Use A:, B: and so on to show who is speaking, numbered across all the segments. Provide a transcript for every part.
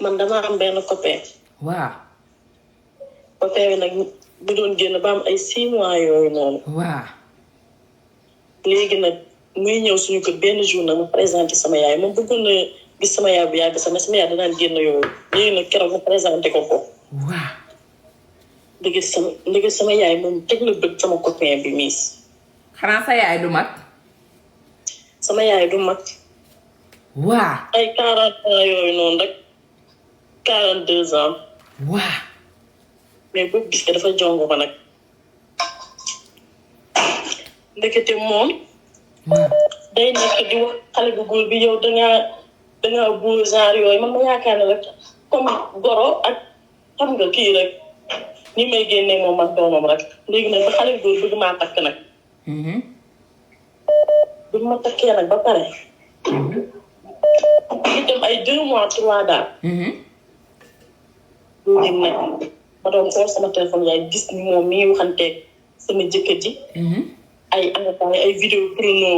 A: man dama am benn copain.
B: waaw.
A: copain bi nag bu doon génn ba am ay 6 mois yooyu noonu.
B: waaw.
A: léegi nag muy ñëw suñu kër benn jour nag mu présenté sama yaay moom bëggoon na gis sama yaay bu yàgg sama yaay danaan génn yooyu léegi nag keroog mu présenté ko ko.
B: waaw.
A: léegi sama yaay moom teg na bët sama copain bi miis.
B: xanaa sa yaay du mag.
A: sama yaay du mag.
B: waaw.
A: ay 40 ans yooyu noonu rek 42 ans.
B: waaw.
A: mais boo gis dafa jongo ko nag. ndekete moom.
B: waaw.
A: day nekk di wax xale bu góor bi yow dangaa buur genre yooyu man ma yaakaar ne rek comme goro ak xam nga kii rek ni may génnee moom ak doomam rek léegi nag ba xale bu góor bëgg maa takk nag. bu ma takkee nag ba pare. ñu dem ay 2 mois 3 daal. léegi nag ma doon xool sama téléphone yaay gis ni moom mi ngi waxanteeg sama jëkkër ji. ay engrais ay vidéo porno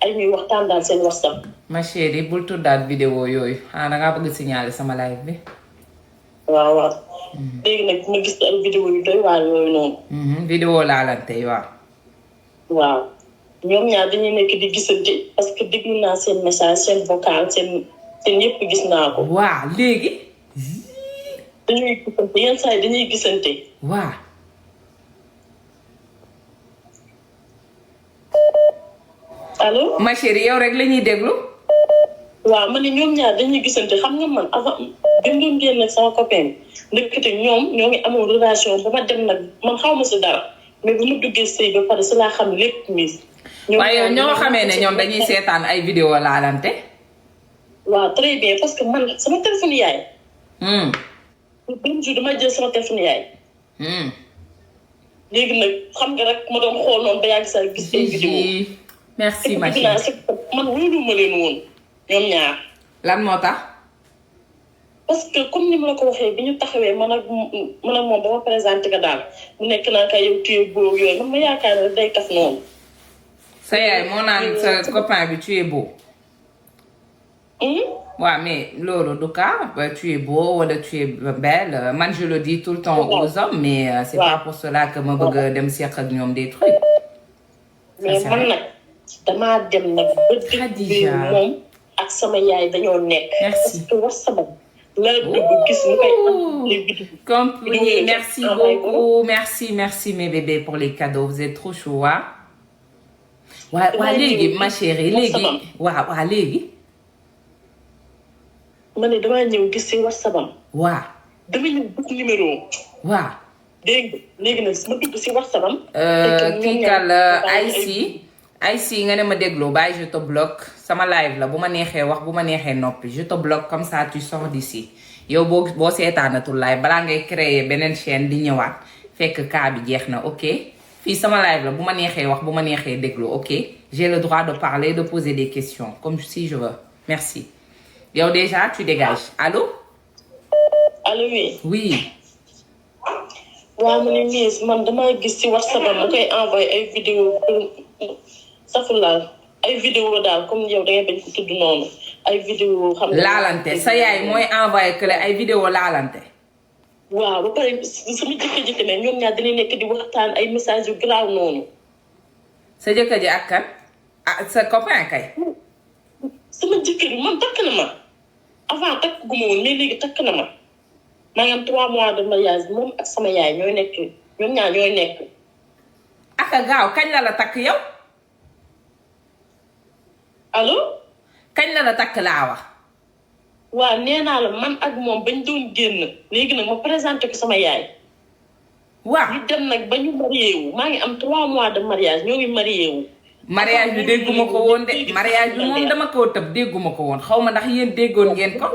A: ay ñuy waxtaan daal seen WhatsApp.
B: ma chérie bul tuddaat vidéo yooyu dangaa bëgg signaler sama live bi.
A: waaw waaw. léegi nag ma gis ay vidéo yu doy waar yooyu noonu.
B: vidéo laalante yi waaw.
A: waaw ñoom ñaar dañuy nekk di gisante parce que déglu naa seen message seen vocal seen yëpp gis naa ko.
B: waaw léegi.
A: dañuy gisante yenn saa yi dañuy gisante.
B: waaw.
A: allo.
B: ma chérie yow rek la ñuy déglu.
A: waaw ma ne ñoom ñaar dañuy gisante xam nga man avant bi mu doon génn ak sama copain bi ndekete ñoom ñoo ngi amoon relation ba ma dem nag man xaw ma si dara mais bu ma duggee sëy ba pare si laa xam lépp mis.
B: waaye ñoo xamee ne ñoom dañuy seetaan ay vidéo laalante.
A: waaw très bien parce que man sama téléphone yaay. benn jour dama jël sama téléphone yaay. léegi nag xam nga rek ma doon xool noonu ba yàgg saa gis ay vidéo.
B: merci ma chérie
A: man wóolu ma leen woon ñoom ñaar.
B: lan moo tax.
A: parce que comme ni ma la ko waxee bi ñu taxawee man ak moom ba ma présenté ko daal mu nekk naa kay yow tuyee beau yooyu man ma yaakaar ne day taf noonu.
B: sa yaay moo naan sa copain bi tu es beau. waaw mais loolu du cas tu es beau wala tu es belle man je le dis tout le temps aux hommes mais c'est pas pour cela que ma bëgg dem seq ak ñoom des trucs.
A: mais man nag damaa dem nag ba déglu moom ak sama yaay dañoo nekk.
B: merci
A: parce que war sama la dugg gis ñu koy am les vidéos.
B: compris merci beaucoup merci mes bébés pour les cadeaux vous êtes trop chou waa léegi ma chérie léegi waa léegi.
A: ma ne damaa ñëw gis si WhatsApp am.
B: waaw.
A: dama ñëw gis numéro.
B: waaw.
A: dégg nga léegi nag ma dugg si WhatsApp am.
B: kii kal Aïssi nga ne ma déglu bàyyi je te bloque sama live la bu ma neexee wax bu ma neexee noppi je te bloque comme ça tu sors d'ici yow boo seetaanatul live balaa ngay créer beneen chaîne di ñëwaat fekk cas bi jeex na ok fii sama live la bu ma neexee wax bu ma neexee déglu ok j'ai le droit de parler de poser des questions comme si je veux merci yow déjà tu dégages allô.
A: allo oui.
B: oui.
A: waaw mu ne Miss man damaa gis ci WhatsApp am mu koy envoyé ay vidéo safulaal ay vidéo daal comme yow da ngay bañ ko tudd noonu ay vidéo xam nga
B: laalante sa yaay mooy envoyé que ay vidéo laalante.
A: waaw ba pare sama jëkkër ne ñoom ñaar dañuy nekk di waxtaan ay message yu grave noonu.
B: sa jëkkër ji ak kan sa copain kay.
A: sama jëkkër yi man takk na ma avant takk gu ma woon mais léegi takk na ma maa ngi am 3 mois de mariage moom ak sama yaay ñooy nekk ñoom ñaar ñooy nekk.
B: aka gaaw kañ la takk yow.
A: allo.
B: kañ la takk laa wax.
A: waaw nee naa la man ak moom bañ doon génn léegi nag ma présenté ko sama yaay.
B: waaw
A: ñu dem nag ba ñu marié wu maa ngi am 3 mois de mariage ñoo ngi marié wu.
B: mariage bi dégguma ko woon de mariage bi moom dama koo tëb dégguma ko woon xaw ma ndax yéen déggoon ngeen ko.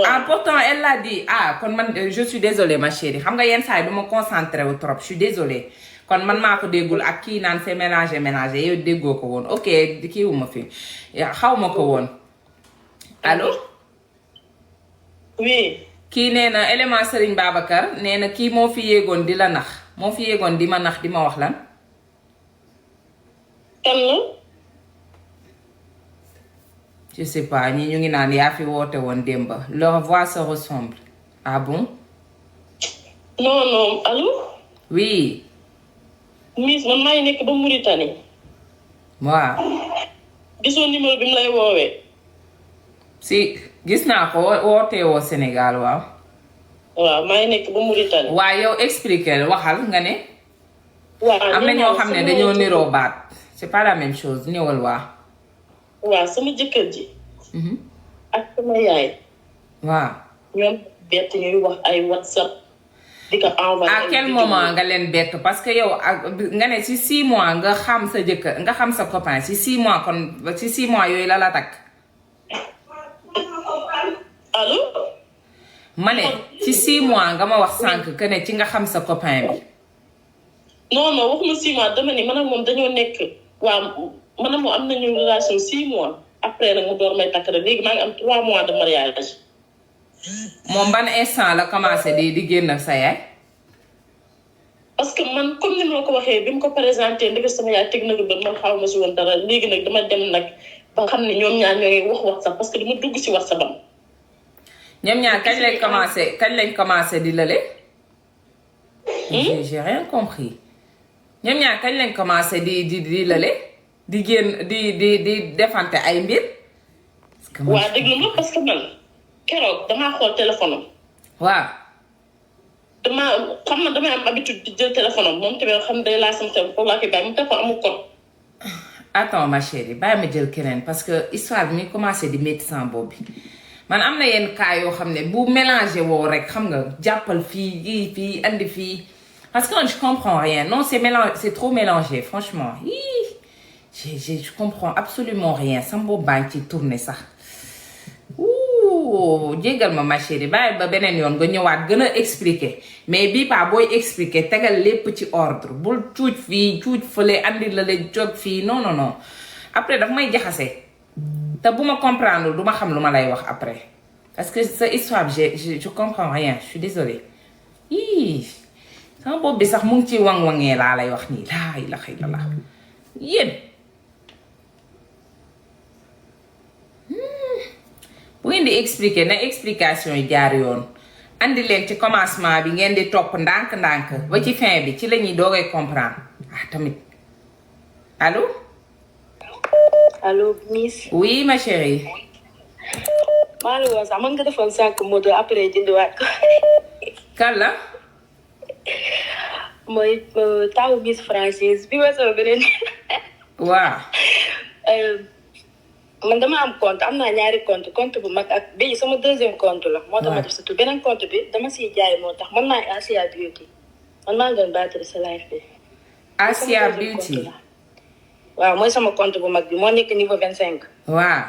B: ah pourtant elle l'a dit kon man je suis désolée ma chérie xam nga yenn saa yi du ma concentré wu trop je suis désolée kon man maa ko déggul ak kii naan c'est mélangé yow déggoo ko woon ok kii wu ma fi xaw ma ko woon allo.
A: oui.
B: kii nee na élément Serigne Babacar nee na kii moo fi yéegoon di la nax moo fi yéegoon di ma nax di ma wax lan.
A: kan la.
B: je sais pas ñi ñu ngi naan yaa fi woote woon démb leur voix se ressemble ah bon.
A: non allo.
B: oui.
A: Miss man maa ngi nekk ba Mauritanie.
B: waaw.
A: gisoo numéro bi mu lay woowee.
B: si gis naa ko wootee woo Sénégal waaw.
A: waaw maa ngi nekk ba Mauritanie.
B: waaw yow expliquer waxal nga ne.
A: waaw
B: am na ñoo xam ne dañoo niroo baat c'est pas la même chose ñëwal waa.
A: waaw sama jëkkër ji. ak sama yaay.
B: waaw.
A: ñoom bett ñuy wax ay WhatsApp. di ko envoyé
B: à quel moment nga leen bett parce que yow nga ne ci 6 mois nga xam sa jëkkër nga xam sa copain ci 6 mois kon ci 6 mois yooyu la takk.
A: allo.
B: ma ne ci 6 mois nga ma wax sànq que ne ci nga xam sa copain bi.
A: non waxuma 6 mois dama ni man ak moom dañoo nekk waaw man ak moom am nañu relation 6 mois après nag mu door may takk rek léegi maa ngi am 3 mois de mariage.
B: moom ban instant la commencé di génn sa yaay.
A: parce que man comme ni ma la ko waxee bi mu ko présenté ndeke sama yaay teg na ko ba man xaw ma si woon dara léegi nag dama dem nag ba xam ne ñoom ñaar ñooy wax sax parce que dama dugg si WhatsApp am.
B: ñoom ñaar kañ lañ commencé di lële. j'ai rien compris. ñoom ñaar kañ lañ commencé di lële di génn di defante ay mbir.
A: waaw déglu ma parce que man keroog damaa xool téléphone am.
B: waaw.
A: damay am habitude di jël téléphone am moom tamit xam day laa sama téléphone foofu laa koy bàyyi mu téléphone amul code.
B: attends ma chérie bàyyi ma jël keneen parce que histoire bi mi commencé di métti sans boobu man am na yenn cas yoo xam ne bu mélangé woo rek xam nga jàppal fii andi fii parce que je comprends rien non c'est trop mélangé franchement je comprends absolument rien sama boobu baa ngi ci tourné sax jéggal ma chérie bàyyi ba beneen yoon nga ñëwaat gën a expliquer mais bii pas booy expliquer tegal lépp ci ordre bul cuuj fii cuuj fële andi la jóg fii non après daf may jaxase te bu ma comprendre du ma xam lu ma lay wax après parce que sa histoire je comprends rien je suis désolée sama bopp bi sax mu ngi ci wang-wangee laa lay wax nii laa ilaha illallah yéen bu ngeen di expliquer na explication yi jaar yoon andi leen ci commencement bi ngeen di topp ndànk-ndànk ba ci fin bi ci la ñuy doogay comprendre tamit allo.
C: allo Miss.
B: oui ma chérie.
C: maa ngi woon sax mën nga defoon sànq moto après jëndiwaat ko.
B: kan la.
C: mooy tawu Miss Francis bi ma sama beneen.
B: waaw.
C: man dama am compte am naa ñaari compte bu mag ak bii sama deuxième compte la. moo tax ma def surtout beneen compte bi dama siy jaay moo tax man maay Asia Beauty man maa ngi doon battre sa live bi.
B: Asia Beauty.
C: waaw mooy sama compte bu mag bi moo nekk niveau 25.
B: waaw.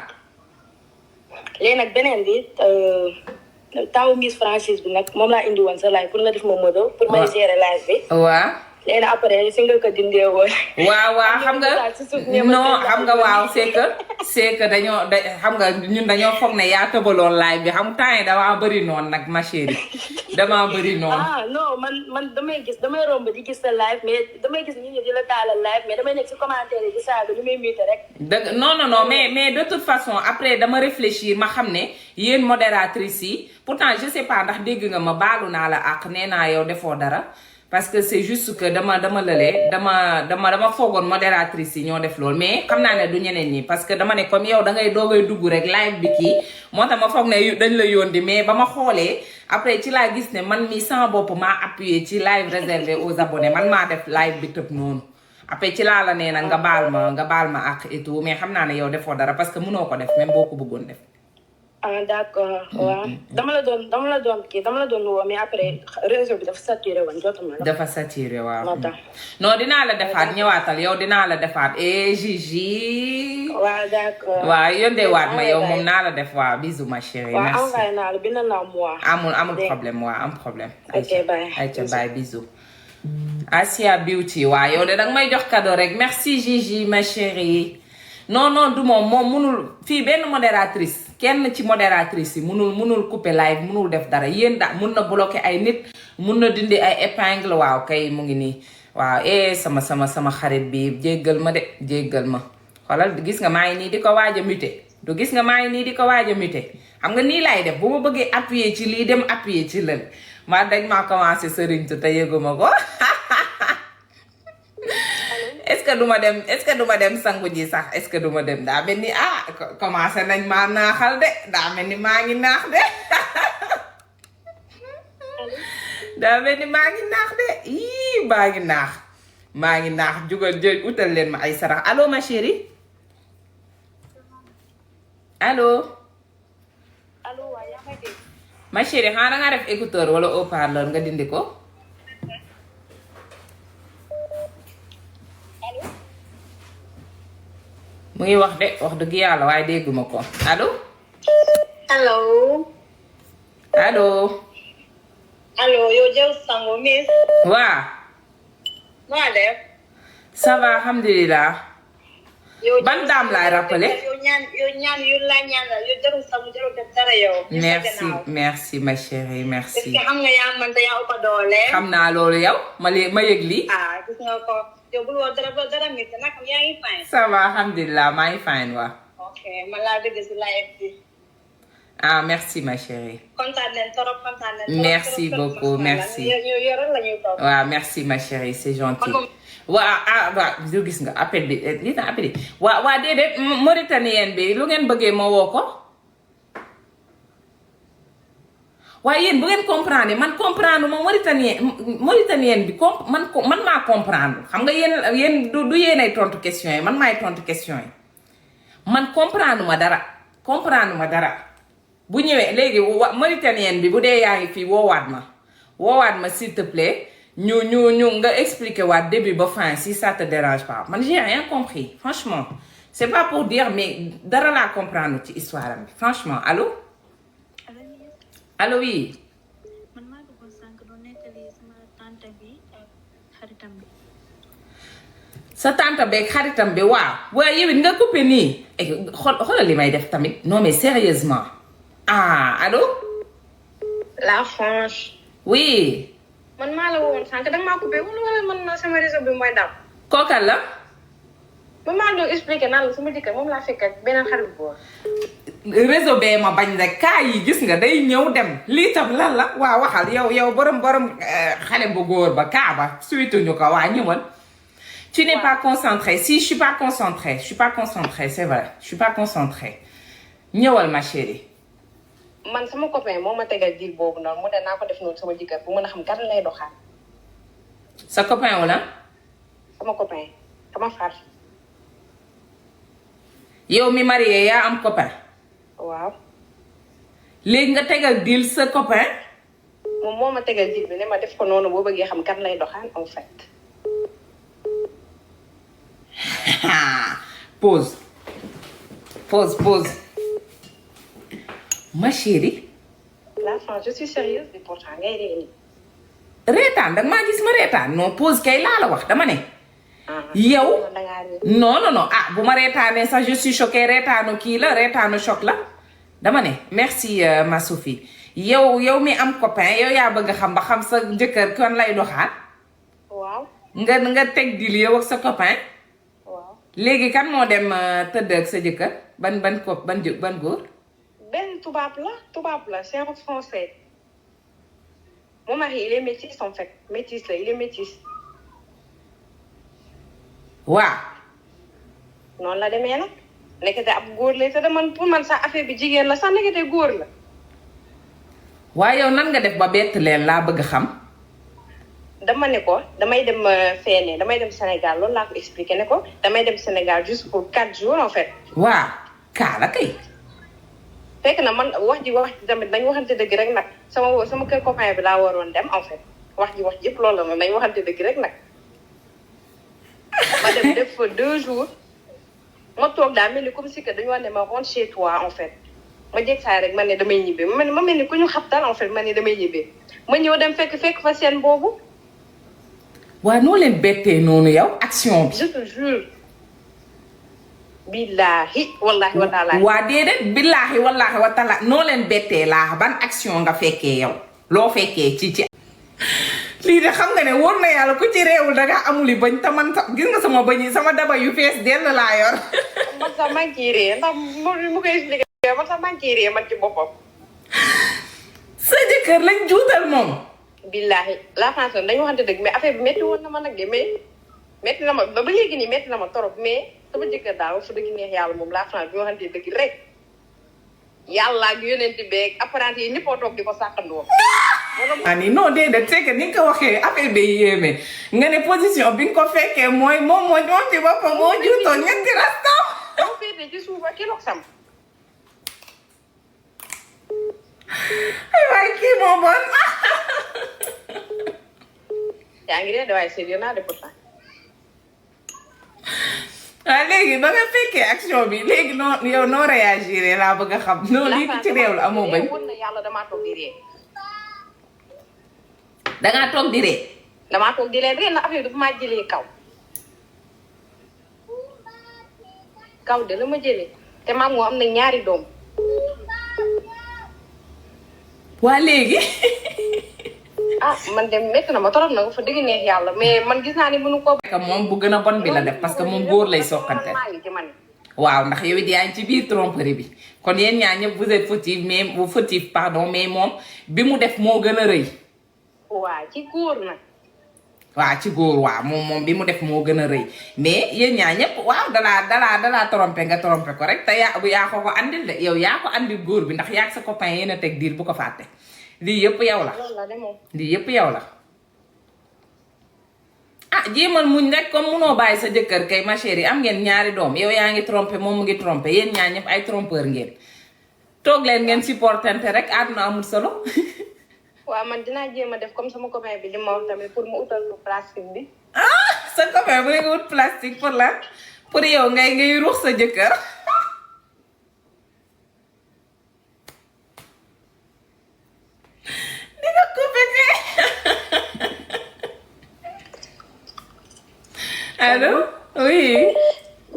C: léegi nag beneen bi tawu Miss Francis bi nag moom laa indi woon sa live pour nga def ma modo. pour may gérer live bi.
B: waaw.
C: léegi nag après si nga ko dindee woon.
B: waaw xam nga non xam nga waaw c'est que dañoo xam nga ñun dañoo foog ne yaa tëbaloon live bi xam temps yi damaa bëri noonu nag ma chérie damaa bëri noonu.
C: non man damay romb di gis sa live mais damay gis nit ñi di la taalal live mais damay nekk si commentaire yi di saaga ñu may muté rek. dëgg
B: non mais de toute façon après dama réfléchir ma xam ne yéen modératrices yi pourtant je sais pas ndax dégg nga ma baalu naa la ak nee naa yow defoo dara. parce que c'est juste que dama foogoon modératrice yi ñoo def loolu mais xam naa ne du ñeneen ñi parce que dama ne comme yow da ngay doogay dugg rek live bi kii moo tax ma foog ne dañ la yóndi mais ba ma xoolee après ci laa gis ne man mi sama bopp maa appuyé ci live réservé aux abonnés man maa def live bi tëb noonu après ci laa la nee nag nga baal ma ak et tout mais xam naa ne yow defoo dara parce que mënoo ko def même boo ko bëggoon def.
C: d'accord waaw dama la doon woo mais après réseau bi dafa saturé woon jotuma la.
B: dafa saturé waaw. non dinaa la defaat ñëwaatal yow dinaa la defaat Gigi.
C: waaw d'accord.
B: waaw yónnee waat ma yow moom naa la def waaw bisous ma chérie. merci
C: waaw envoyé naa la bind naa moi.
B: amul problème waaw am problème.
C: ok bye
B: ayca bye bisous. Asia Beauty waaw yow de danga may jox cadeau rek merci Gigi ma chérie. non du moom munul fii benn modératrice kenn ci modératrice yi munul couper live munul def dara yéen da mun na bloquer ay nit mun na dindi ay épingle waaw kay mu ngi nii waaw sama xarit bi jéggal ma xoolal gis nga maa ngi nii di ko waaj a muté du gis nga maa ngi nii di ko waaj a muté xam nga nii lay def bu ma bëggee appuyer ci lii dem appuyer ci lël maa dañ maa commencé sëriñtu te yëguma ko est-ce que duma dem sangu ji sax est-ce que duma dem daa mel ni commencé nañ maa naaxal de daa mel ni maa ngi naax de daa mel ni maa ngi naax de ii maa ngi naax jugal jël utal leen ma ay sarax allo ma chérie allo
C: waaw yaa may dégg.
B: ma chérie xanaa nga def écouteur wala haut-parleur nga dindi ko mu ngi wax de wax dëgg yàlla waaye dégguma ko allo
C: allo yow jël sango miss.
B: waa
C: maa def.
B: ça va alhamdulilah ban daam laay rappelé
C: yow ñaan yu la ñaanal yow jarul sango jarul def dara yow.
B: merci ma chérie merci.
C: est-ce que xam nga yaa man te yaa ëpp doole.
B: xam naa loolu yow ma yëg lii.
C: gis nga ko yow bul woo dara mit nag yaa ngi fine.
B: ça va alhamdulilah maa ngi fine waa.
C: ok man laa dégg si live bi.
B: merci ma chérie.
C: kontaan nañ trop.
B: merci beaucoup merci.
C: yow rek la ñuy toog.
B: waaw merci ma chérie c'est gentil. waaw gis nga appel bi lii na appel bi waa déedéet Mauritanienne bi lu ngeen bëggee ma woo ko waaye yéen bu ngeen comprendre man comprendre ma Mauritanienne bi man maa comprendre xam nga yéen du yéenay tontu question yi man maay tontu question yi man comprendre ma dara bu ñëwee léegi Mauritanienne bi bu dee yaa ngi fii woowaat ma s'il te plaît ñu nga expliquer waat début ba fin si ça te dérange pas man j'ai rien compris franchement c'est pas pour dire mais dara laa comprendre ci histoire am bi franchement allo oui.
D: man maa bëggoon sànq doon nettali sama tante bi ak xaritam bi.
B: sa tante beeg xaritam bi waaw waaye yow it nga coupé nii xoolal li may def tamit non mais sérieusement allo.
C: La France.
B: oui.
C: man maa la woon sànq danga maa coupé wala man sama réseau bi mooy daw.
B: kookal la.
C: man maa doon expliqué naan la sama jëkkër moom laa fekk ak beneen xarit bu góor.
B: réseau bee ma bañ rek kaa yi gis nga day ñëw dem lii tam lan la waa waxal yow borom xale bu góor ba kaa ba suitu ñu ko waa ñëwal. tu n'es pas concentré si je suis pas concentré c'est vrai je suis pas concentré ñëwal ma chérie.
C: man sama copain moo ma tegal diil boobu noonu mu ne naa ko def noonu sama jëkkër bu mën a xam kan lay doxal.
B: sa copain wala.
C: sama copain sama far.
B: yow mi marié yaa am copain.
C: waaw.
B: léegi nga tegal diil sa copain.
C: moom moo ma tegal diil bi ne ma def ko noonu boo bëggee xam kan lay doxal en fait.
B: pause. ma chérie.
C: La France je suis sérieuse et pourtant ngay réer.
B: reetaan danga maa gis ma reetaan non pause kay laa la wax dama ne. yow non bu ma reetaanee sax je suis choquée reetaanu kii la reetaanu choc la dama ne merci ma Sophie yow mi am copain yow yaa bëgg xam ba xam sa jëkkër kon lay doxaat.
C: waaw.
B: nga teg dil yow ak sa copain.
C: waaw.
B: léegi kan moo dem tëdd ak sa jëkkër ban góor.
C: benn tubaab la c'est un français. Mon mari il est métis en fait métis la il est métis.
B: waaw.
C: noonu la demee nag nekkate ab góor lay te man pour man sax affaire bi jigéen la sax nekkate góor la.
B: waaye yow nan nga def ba bett leen laa bëgg xam.
C: dama ne ko damay dem feene damay dem Sénégal loolu laa ko expliqué ne ko damay dem Sénégal juste pour 4 jours en fait.
B: waaw kaala kay.
C: fekk na man wax ji tamit dañ waxante dëgg rek nag sama kër copain bi laa waroon dem en fait wax ji yëpp loolu la moom dañ waxante dëgg rek nag. ma dem def fa 2 jours ma toog daa mel ni comme si que dañu wax ne ma rentre chez toi en fait ma jeg saa rek man ne damay ñibbi ma mel ni ku ñu xabtal en fait man ne damay ñibbi ma ñëw dem fekk fa seen boobu.
B: waaw noo leen bettee noonu yow action bi.
C: je te jure. billaahi wallaahi wa taala.
B: waa déedéet billaahi wallaahi wa taala noo leen bettee laa ban action nga fekkee yow loo fekkee ci lii de xam nga ne wóor na yàlla ku ci réewul dangaa amuli bañ te man sax gis nga sama bañ yi sama daba yu fees dell laa yor.
C: man sax maa ngi ciy ree ndax mu koy expliqué man sax maa ngi ciy ree man ci boppam.
B: sa jëkkër lañ juutal moom.
C: billahi la France dañu waxante dëgg mais affaire bi métti woon na ma nag de mais métti na ma ba léegi nii métti na ma trop mais sama jëkkër daal wax dëgg neex yàlla moom la France bi waxante dëgg rek yàlla ak yonent beeg apprenti yi ñëpp a toog di ko sàkkandoo.
B: ani non déedéet c'est que ni nga ko waxee affaire bi yéeme nga ne position bi nga ko fekkee mooy moom ci boppam moo juutoon ñetti rastam.
C: moo féete ci suuf ak kilo sam.
B: ay waay kii moo bon.
C: yaa ngi dee de waaye sérieux naa de pourtant.
B: léegi ba nga fekkee action bi léegi yow noo réagir laa bëgg a xam. non lii ci réew la amoo bañ.
C: wóor na yàlla damaa toog di ree.
B: dangaa toog di ree.
C: damaa toog di leen ree na affaire dafa maa jëlee kaw. kaw de la ma jëlee te maam moo am na ñaari doom.
B: waa léegi.
C: man de métti na ma torop na fa dëgg neex yàlla mais man gis naa ni mënu ko.
B: moom bu gën a bon bi la def parce que moom góor lay soqante. waaw ndax yow it yaa ngi ci biir tromperie bi kon yéen ñaa ñëpp vous êtes fautif mais moom bi mu def moo gën a rëy.
C: waaw ci góor nag.
B: waaw ci góor waaw moom bi mu def moo gën a rëy mais yéen ñaa ñëpp waaw dalaa trompé nga trompé ko rek te yaa ko andil de yow yaa ko andil góor bi ndax yaa ak sa copain yéen a teg diir bu ko fàtte. lii yëpp yow la lii yëpp yow la jéemal muñ rek comme munoo bàyyi sa jëkkër kay ma chérie am ngeen ñaari doom yow yaa ngi trompé moom mu ngi trompé yéen ñaar ñëpp ay trompeur ngeen toog leen ngeen supportante rek àdduna amul solo.
C: waaw man dinaa jéem a def comme sama copain bi di ma wax tamit pour mu utal ko plastique bi.
B: sa copain bu nga wut plastique pour la pour yow ngay ruux sa jëkkër. allo oui.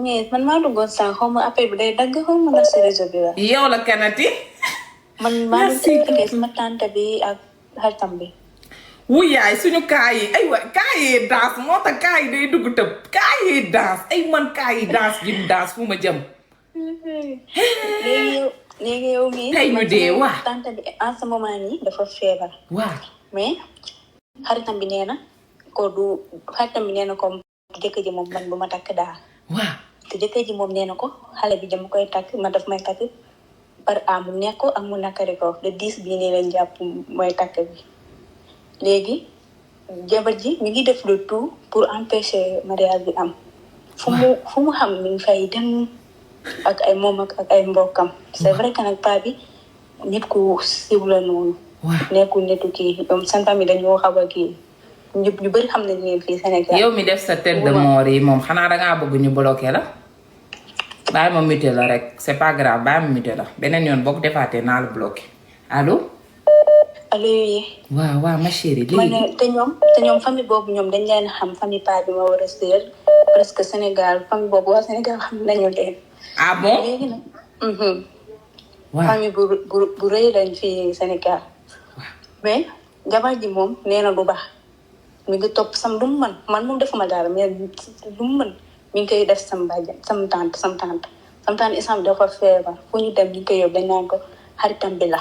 D: mais man maa duggoon sànq xaw ma affaire bi day dagg xaw ma la si réseau bi la.
B: yow la kanati.
D: man maa ngi expliqué sama tante bi ak xaritam bi.
B: wuyaay suñu kaa yi aywa kaa yi daas moo tax kaa yi day dugg tëb kaa yi daas ay man kaa yi daas jim daas fu ma jëm.
D: léegi yow mii.
B: tey ñu dee waa
D: tante bi en ce moment nii dafa feebar.
B: waaw
D: mais xaritam bi nee na ko du xaritam bi nee na ko jëkkër ji moom man bu ma takk daal.
B: waaw
D: te jëkkër ji moom nee na ko xale bi dama koy takk man daf may takk par mu nekk ko ak mu nakari ko le 10 bii nii leen jàpp mooy takk bi. léegi jabar ji mi ngi def le tout pour empêcher mariage bi am. fu mu xam mi ngi fay dem ak ay moom ak ay mbokkam. c'est vrai que nag paa bi nit ku siiw la noonu. nekkul nitu kii ñoom seen famille dañoo xaw a kii ñu bëri xam nañ leen fii Sénégal.
B: yow mi def sa tête de mort yi moom xanaa dangaa bëgg ñu bloqué la. bàyyi ma muté la rek c'est pas grave bàyyi ma muté la beneen yoon boo ko defaatee naa la bloqué allo.
D: allo yi.
B: waaw ma chérie léegi.
D: ma ne te ñoom famille boobu ñoom dañ leen xam famille paa bi ma war a sëyal presque Sénégal famille boobu waa Sénégal xam nañu leen.
B: ah bon
D: léegi nag.
B: waaw
D: famille bu rëy lañ fii Sénégal. mais jabar ji moom nee na du baax mi ngi topp sam du mu mën man moom defuma dara mais du mu mën mi ngi koy def sam bàjjan sam tante isam dafa feebar fu ñu dem ñu koy yóbbu dañ naan ko xaritam bi la.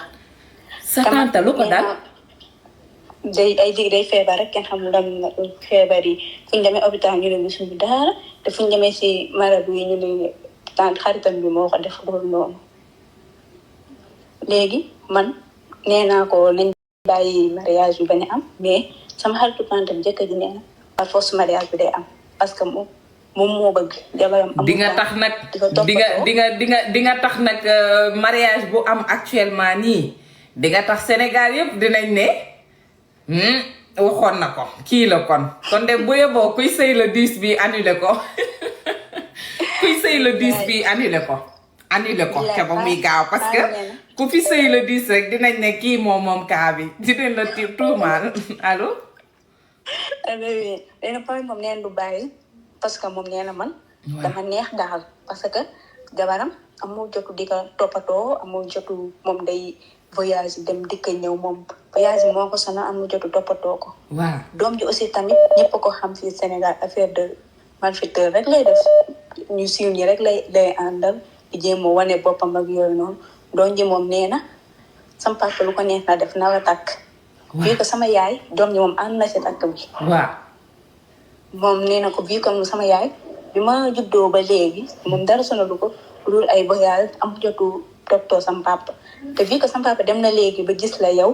B: sa tante lu ko dal.
D: day feebar rek kenn xamul dam feebar yi fu ñu demee hôpital ñu ne gisuñu dara te fu ñu demee si marabu yi ñu ne tante xaritam bi moo ko def loolu noonu. léegi man nee naa ko nañ bàyyi mariage bi bañ a am mais sama xaritu tante bi jëkkër ji nee na par force mariage bi day am parce que moom moo bëgg jabaram am.
B: di nga tax nag di nga tax nag mariage bu am actuellement nii di nga tax Sénégal yëpp dinañ ne waxoon na ko kii la kon de bu yeboo kuy sëy le 10 bi annulé ko kuy sëy le 10 bi annulé ko ca ba muy gaaw parce que ku fi sëy le 10 rek dinañ ne kii moom kaa bi dinañ la tuumaal allo.
D: oui léegi point moom neen du bàyyi parce que moom nee na man. dama neex daal parce que jabaram amul jotu di ko toppatoo amul jotu moom day voyage dem dikk ñëw moom voyage bi moo ko sonal am na jotu toppatoo ko.
B: waaw
D: doom ji aussi tamit ñëpp ko xam fii Sénégal affaire de malfaiteur rek lay def ñu siiw ñi rek lay àndal di jéem a wane boppam ak yooyu noonu doom ji moom nee na sama papa lu ko neex na def na la takk. bii ko sama yaay doom ji moom ànd na si takk bi.
B: waaw
D: moom nee na ko bii comme sama yaay bi ma juddoo ba léegi moom dara sonalu ko lu dul ay voyage am jotu toppatoo sama papa te bii ko sama papa dem na léegi ba gis la yow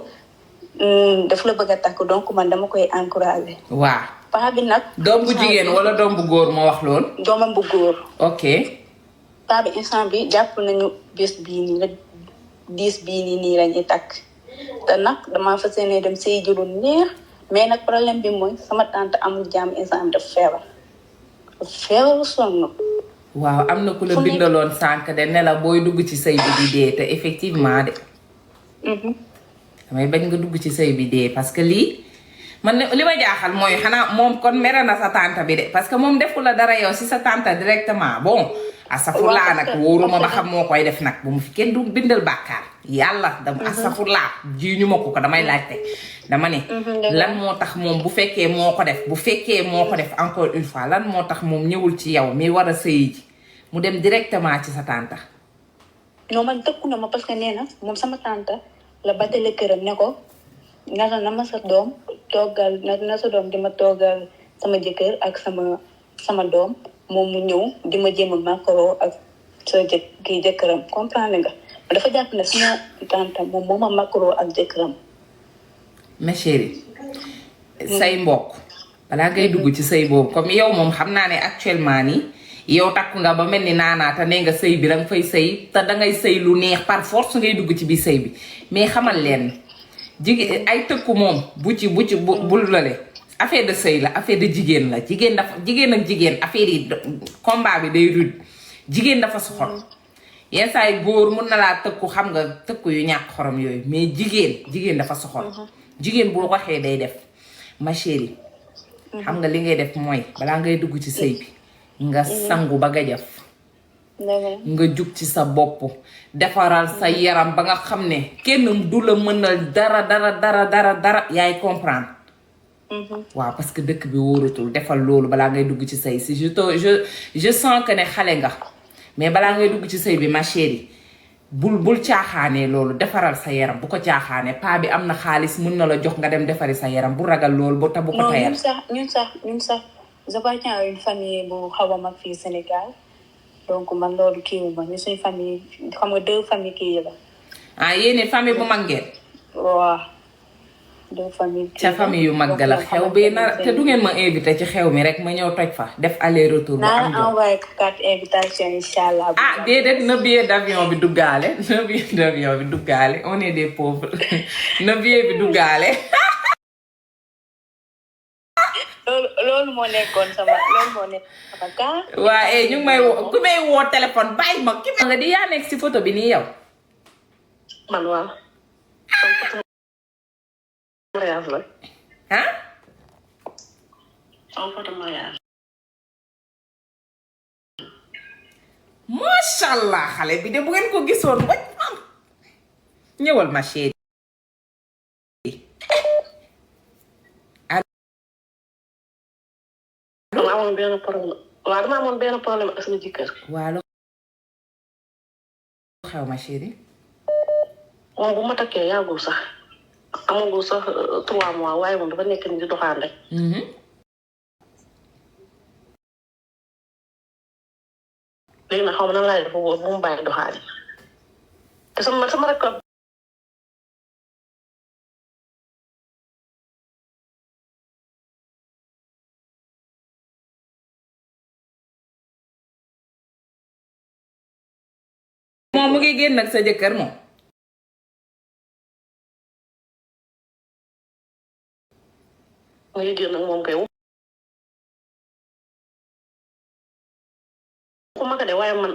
D: daf la bëgg a takk donc man dama koy encourager.
B: waaw
D: paa bi nag.
B: doom bu jigéen wala doom bu góor moo wax lool.
D: doomam bu góor.
B: ok.
D: paa bi instant bi jàpp nañu bés bii nii la 10 bii nii la ñuy takk te nag damaa fas yéene dem sëy ji lu neex mais nag problème bi mooy sama tante amul jàmm instant bi daf feebar sonn.
B: waaw am na ku la bindaloon sànq de ne la booy dugg ci sëy bi di dee te effectivement de. damay bañ nga dugg ci sëy bi dee parce que lii man li ma jaaxal mooy xanaa moom kon mere na sa tante bi de parce que moom defu la dara yow si sa tante directement bon. asafurlaa nag wóoruma ba xam moo koy def nag bu mu fi kenn du bindal bàkkaar yàlla dama asafurlaa ji ñu ma ko damay laajte dama ne lan moo tax moom bu fekkee moo ko def encore une fois lan moo tax moom ñëwul ci yow mi war a sëyi ji mu dem directement ci sa tante.
D: non man tëkku na ma parce que nee na moom sama tante la batale këram ne ko na ma sa doom toggal na sa doom di ma toggal sama jëkkër ak sama doom moom mu ñëw di ma jéem a makaro ak sa jëkkëram comprendre nga dafa jàpp ne sama tante moom moo ma makaro ak jëkkëram.
B: ma chérie say mbokk balaa ngay dugg ci sëy boobu comme yow moom xam naa ne actuellement nii yow takku nga ba mel ni naanaata nee nga sëy bi danga fay sëy te dangay sëy lu neex par force ngay dugg ci biir sëy bi mais xamal leen jigéen ay tëkku moom bul lale affaire de sëy la affaire de jigéen la jigéen ak jigéen affaire yi combat bi day rude jigéen dafa soxor yenn saa yi góor mun na laa tëkku xam nga tëkku yu ñàkk xorom yooyu mais jigéen dafa soxor jigéen bu waxee day def ma chérie xam nga li ngay def mooy balaa ngay dugg ci sëy bi nga sangu ba gajaf nga jug ci sa bopp defaral sa yaram ba nga xam ne kenn du la mënal dara yaay comprendre. waaw parce que dëkk bi wóoratul defal loolu balaa ngay dugg ci sëy si je sens que ne xale nga mais balaa ngay dugg ci sëy bi ma chérie bul caaxaanee loolu defaral sa yaram bu ko caaxaanee paa bi am na xaalis mën na la jox nga dem defari sa yaram bu ragal loolu ba tabu ko tayal.
D: ñun sax j'appartiens à une famille bu xaw a mag fii Sénégal donc man loolu kiiwuma ñu suñu famille xam nga 2 famille kii la.
B: ah yéene famille bu mag ngeen.
D: waaw 2 famille.
B: ca famille yu mag la xew bi na te du ngeen ma invité ci xew mi rek ma ñëw toj fa def aller retour. bu am
D: naa envoyé 4 invitations incha allah.
B: ah déedéet na billet d'avion bi duggaale on est des pauvres na billet bi duggaale.
D: loolu moo nekkoon sama kaa.
B: waaye ñu ngi may woo ku may woo téléphone bàyyi ma ki nga di yaa nekk si photo bi nii yow.
A: man waaw. mariage la.
B: ah.
A: sama photo mariage.
B: macha allah xale bi de bu ngeen ko gisoon ba ñëwal ma chérie.
A: dama amoon benn problème waaw dama amoon benn problème ak sama jëkkër.
B: waaw lu xew ma chérie.
A: moom bu ma takkee yàggul sax amagul sax 3 mois waaye moom dafa nekk ni di doxaan rek. léegi nag xaw ma nan laay def bu mu bàyyi doxaan te sama rek
B: moom mu ngi génn ak sa jëkkër moom.
A: mu ngi génn ak moom kay ku ma ko de waaye man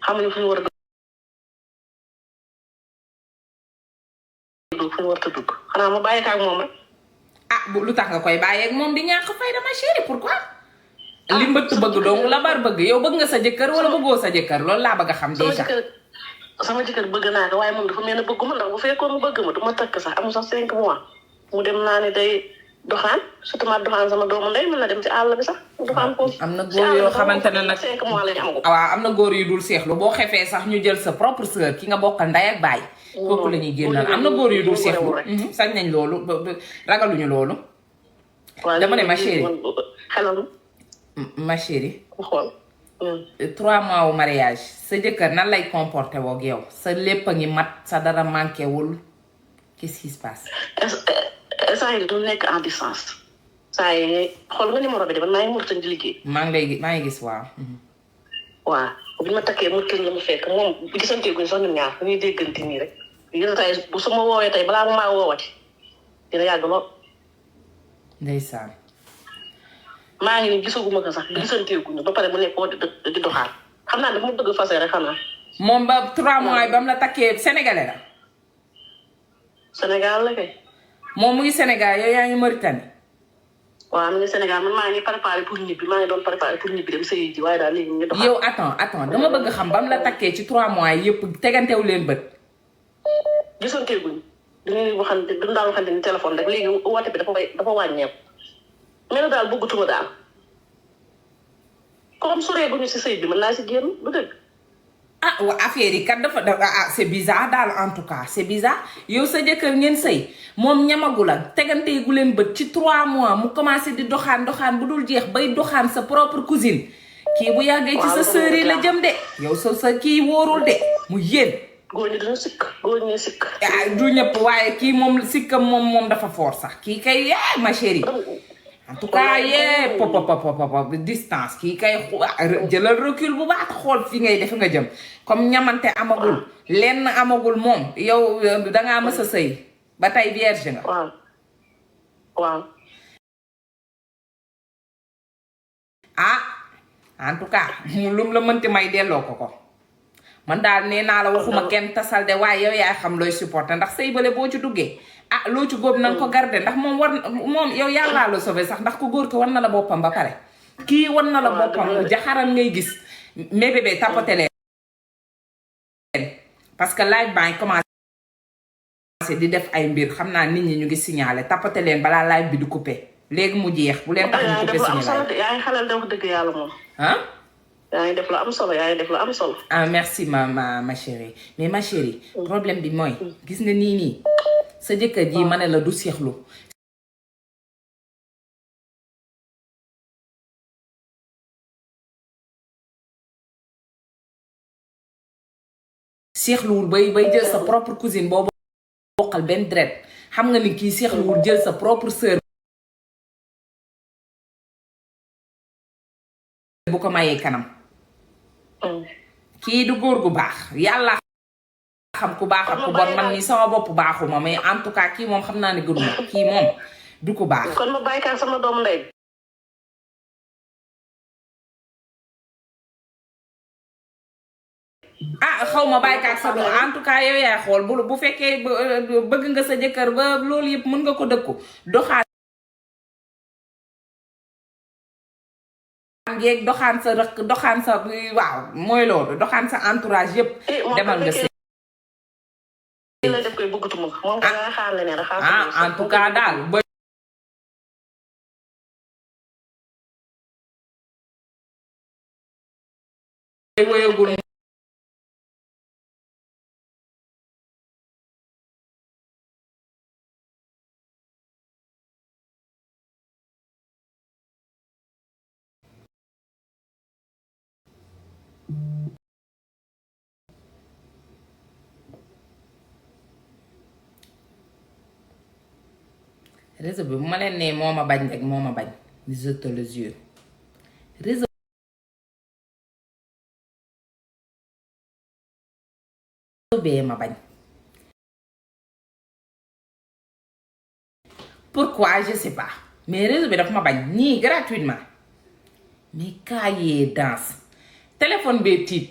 A: xamuñu fu ñu war a dugg fu ñu war a dugg xanaa ma bàyyi ko ak moom rek.
B: ah bu lu tax nga koy bàyyeeg moom di ñàkk fayda ma chérie pourquoi. li mbëtt bëgg dong la bar bëgg yow bëgg nga sa jëkkër wala bëggoo sa jëkkër loolu laa bëgg a xam déjà.
A: sama jëkkër bëgg naa ko waaye moom dafa mel ne bëgguma ndax bu fekkoon mu bëgg ma du ma takk sax amul sax 5 mois mu dem naa ne day doxaan surtout ma doxaan sama doomu ndey mën na dem ci àll bi sax doxaan foofu.
B: am na góor yoo xamante ne nag
A: 5 mois lañ am ko.
B: waaw am na góor yu dul seexlu boo xefee sax ñu jël sa propre sœur ki nga bokkal ndey ak baay. kooku la ñuy génnal am na góor yu dul seexlu. sañ nañ loolu ragaluñu loolu. dama ne ma chérie ma chérie.
A: xool.
B: 3 mois wu mariage sa jëkkër nan lay comporté woog yow sa lépp a ngi mat sa dara manqué wul qu'est-ce qui se passe.
A: saa yi du nekk en distance. saa yi xool nga numéro bi de man maa ngi Mauritanie di liggéey.
B: maa ngi gis waaw.
A: waaw bi ma takkee Mauritanie la mu fekk moom gisanteeguñ sax ñun ñaar dañuy déggante nii rek. yéen tay bu su ma woowee tey balaa ma maa woowati dina yàgg lool.
B: ndeysaan.
A: maa ngi nii gisaguma ko sax gisanteeguñu ba pare mu nekk koo di doxaat xam naa dafa ma bëgg fase rek xam naa.
B: moom ba 3 mois yi ba mu la takkee sénégalais la.
A: Sénégal la kay.
B: moom mu ngi Sénégal yow yaa ngi Mauritanie.
A: waaw mu ngi Sénégal man maa ngi préparé pour ñibbi maa ngi doon préparé pour ñibbi dem sëyi ji waaye daal léegi ñu doxal.
B: yow attends dama bëgg xam ba mu la takkee ci 3 mois yëpp tegantewu leen bët.
A: gisanteeguñu dañuy waxante duñ daan waxante ni téléphone rek léegi woote bi dafa wàññeeku. mel daal bëggatuma daal. comme soreeguñu si sëy bi mën naa si génn du dëgg.
B: ah wa affaire yi kat dafa c'est bizarre daal en tout cas c'est bizarre yow sa jëkkër ngeen sëy moom ñamagu la teganteegu leen bët ci 3 mois mu commencé di doxaan bu dul jeex bay doxaan sa propre cousine kii bu yàggee ci sa sœur yi la jëm de yow sa kii wóorul de mu yéen.
A: góor ñi dañu sikk góor ñi sikk.
B: ah du ñëpp waaye kii moom sikkam moom dafa fort sax kii kay ma chérie. en tout cas yee pop distance kii kay jëlal recul bu baax xool fi ngay def nga jëm comme ñamante amagul lenn amagul moom yow dangaa mës a sëy ba tey vierge nga.
A: waaw.
B: ah en tout cas lu mu la mënti may delloo ko man daal nee naa la waxuma kenn tasal de waaye yow yaay xam looy supporter ndax sëy bale boo ci duggee. ah loo ci góob na nga ko garder ndax moom yow yàllaa la sauvé sax ndax ko góor ki war na la boppam ba pare kii war na la boppam jaxaram ngay gis mais bébé tapoté leen parce que live baa ngi commencé di def ay mbir xam naa nit ñi ñu ngi signalé tapoté leen balaa live bi di coupé léegi mu jeex bu leen tax ñu coupé suñu live.
A: yaa ngi xelal de wax dëgg yàlla moom.
B: ah.
A: yaa ngi def lu am solo
B: ah merci ma chérie mais ma chérie problème bi mooy gis nga nii sa jëkkër ji ma ne la du seexlu seexluwul bay jël sa propre cousine boobu bokkal benn deret xam nga ni kii seexluwul jël sa propre sœur bu ko mayee kanam kii du góor gu baax yàlla xam ku baax ak ku bon man ni sama bopp baaxuma mais en tout cas kii moom xam naa ne gënuma kii moom du ko baax.
A: kon ma bàyyi kaan sama doomu ndey.
B: ah xaw ma bàyyi kaak sa doom en tout cas yow yaay xool bu fekkee bëgg nga sa jëkkër ba loolu yëpp mën nga ko dëkku doxaan sa rëq doxaan sa waaw mooy loolu doxaan sa entourage yëpp demal nga si en tout cas daal wéyagul réseau bi bu ma leen nee moo ma bañ rek moo ma bañ je te le jure réseau bee ma bañ pourquoi je sais pas mais réseau bi daf ma bañ nii gratuitement mais kaayee danse téléphone bee tiit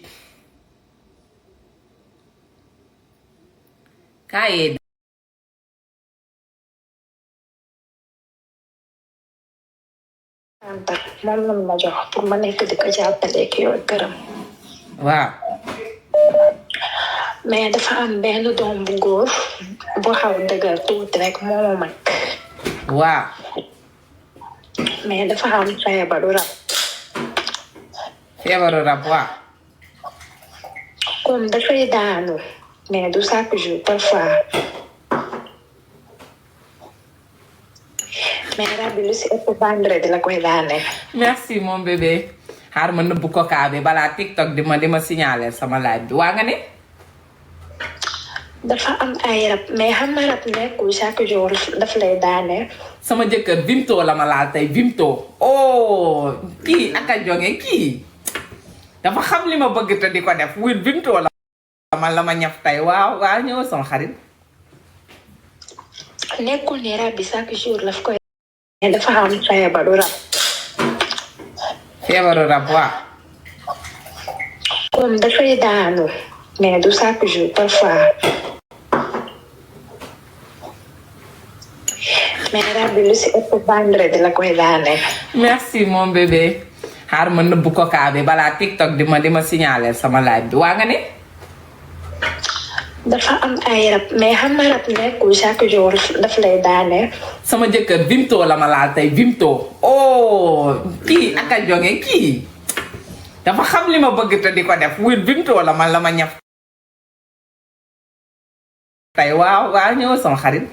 B: kaayee
E: Anta moom lañ ma jox pour ma nekk di ko jàppale ak yow këram.
B: waaw.
E: mais dafa am benn doom bu góor bu xaw dëgër tuuti rek moomu mag.
B: waaw.
E: mais dafa am feebaru rab.
B: feebaru rab waaw.
E: comme dafay daanu mais du chaque jour parfois. mais rab bi lu si ëpp vendredi la koy daane.
B: merci mon bébé xaar ma nëbb ko kaa bi balaa TikTok di ma signaler sama live bi waa nga ne.
E: dafa am ay rab mais xam nga rab nekkul chaque jour daf lay daane.
B: sama jëkkër Vimto la ma laal tey Vimto oh kii ak a jonge kii dafa xam li ma bëgg te di ko def wul Vimto la ma ñaf tey waaw waaw ñëw sama xarit.
E: nekkul ne rab bi chaque jour daf koy. dafa am feebaru rab.
B: feebaru rab waaw.
E: comme dafay daanu mais du chaque jour parfois. mais rab bi lu si ëpp vendredi la koy daane.
B: merci mon bébé xaar ma nëbb ko kaa bi balaa TikTok di ma signaler sama live bi waa nga ne.
E: dafa am ay rab mais xam nga rab nekkul chaque jour daf lay daane.
B: sama jëkkër Vimto la ma laal tey Vimto oh kii ak a jonge kii dafa xam li ma bëgg te di ko def wul Vimto la ma ñaf tey waaw waaw ñëw sama xarit.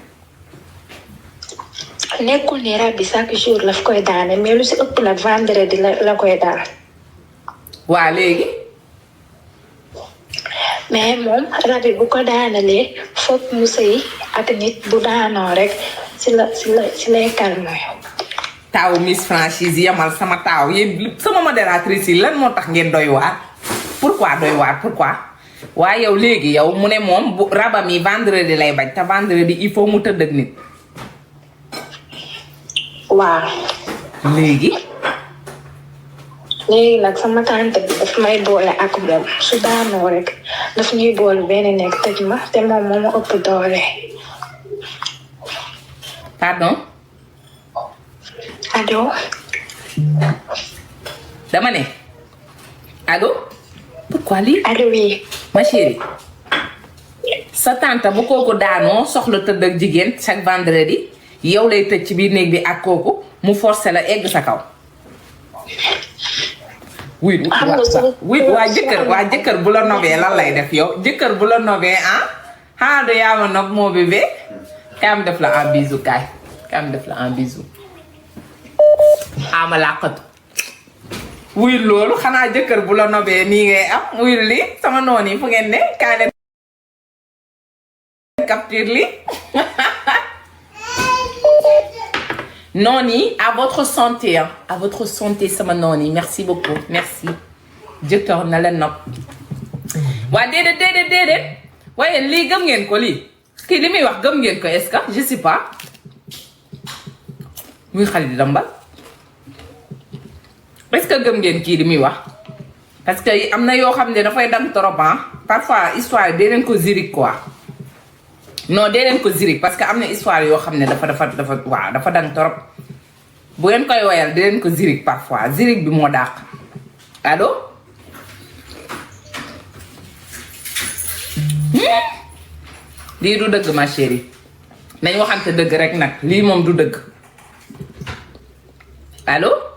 E: nekkul ne rab bi chaque jour daf koy daane mais lu si ëpp nag vendredi la koy daal.
B: waa léegi.
E: mais moom rab yi bu ko daanalee foog mu sëy ak nit bu daanoo rek si lay calme.
B: taaw Miss Franchise yamal sama taaw yéen sama modératrice yi lan moo tax ngeen doy waar pourquoi doy waar pourquoi waaye yow léegi yow mu ne moom bu rabam yi vendredi lay bañ te vendredi il faut mu tëdd ak nit.
E: waaw.
B: léegi.
E: léegi nag sama tante bi daf may boole ak moom su daanoo rek daf ñuy boole benn nekk tëj ma te moom moo ma ëpp doole.
B: pardon.
E: allo.
B: dama ne. allo. pourquoi lii.
E: allo oui.
B: ma chérie. sa tante bu kooku daanoo soxla tëdd ak jigéen chaque vendredi yow lay tëj ci biir néeg bi ak kooku mu forcé la egg sa kaw. waa jëkkër bu la nobee lan lay def yow jëkkër bu la nobee ah xanaa du yaa ma nob moo bébé kaam def la en bisou kaay kaam def la en bisou ama làqatu wuy loolu xanaa jëkkër bu la nobee nii ngay am wuy li sama noon yi fu ngeen ne kaay leen capture li Noni, à votre santé, hein. À votre santé, sama Noni. Merci beaucoup. Merci. Jëkkër na la nopp. waa déedéet. waaye lii gëm ngeen ko lii. kii li muy wax gëm ngeen ko est-ce que je sais pas. muy xale di dambal. est-ce que gëm ngeen kii li muy wax. parce que am na yoo xam ne dafay dang trop ah. parfois histoire yi dee leen ko zirik quoi. non dee leen ko zirik parce que am na histoire yoo xam ne dafa dang torop bu ngeen koy woyal dee leen ko zirik parfois zirik bi moo dàq allo lii du dëgg ma chérie nañ waxante dëgg rek nag lii moom du dëgg allo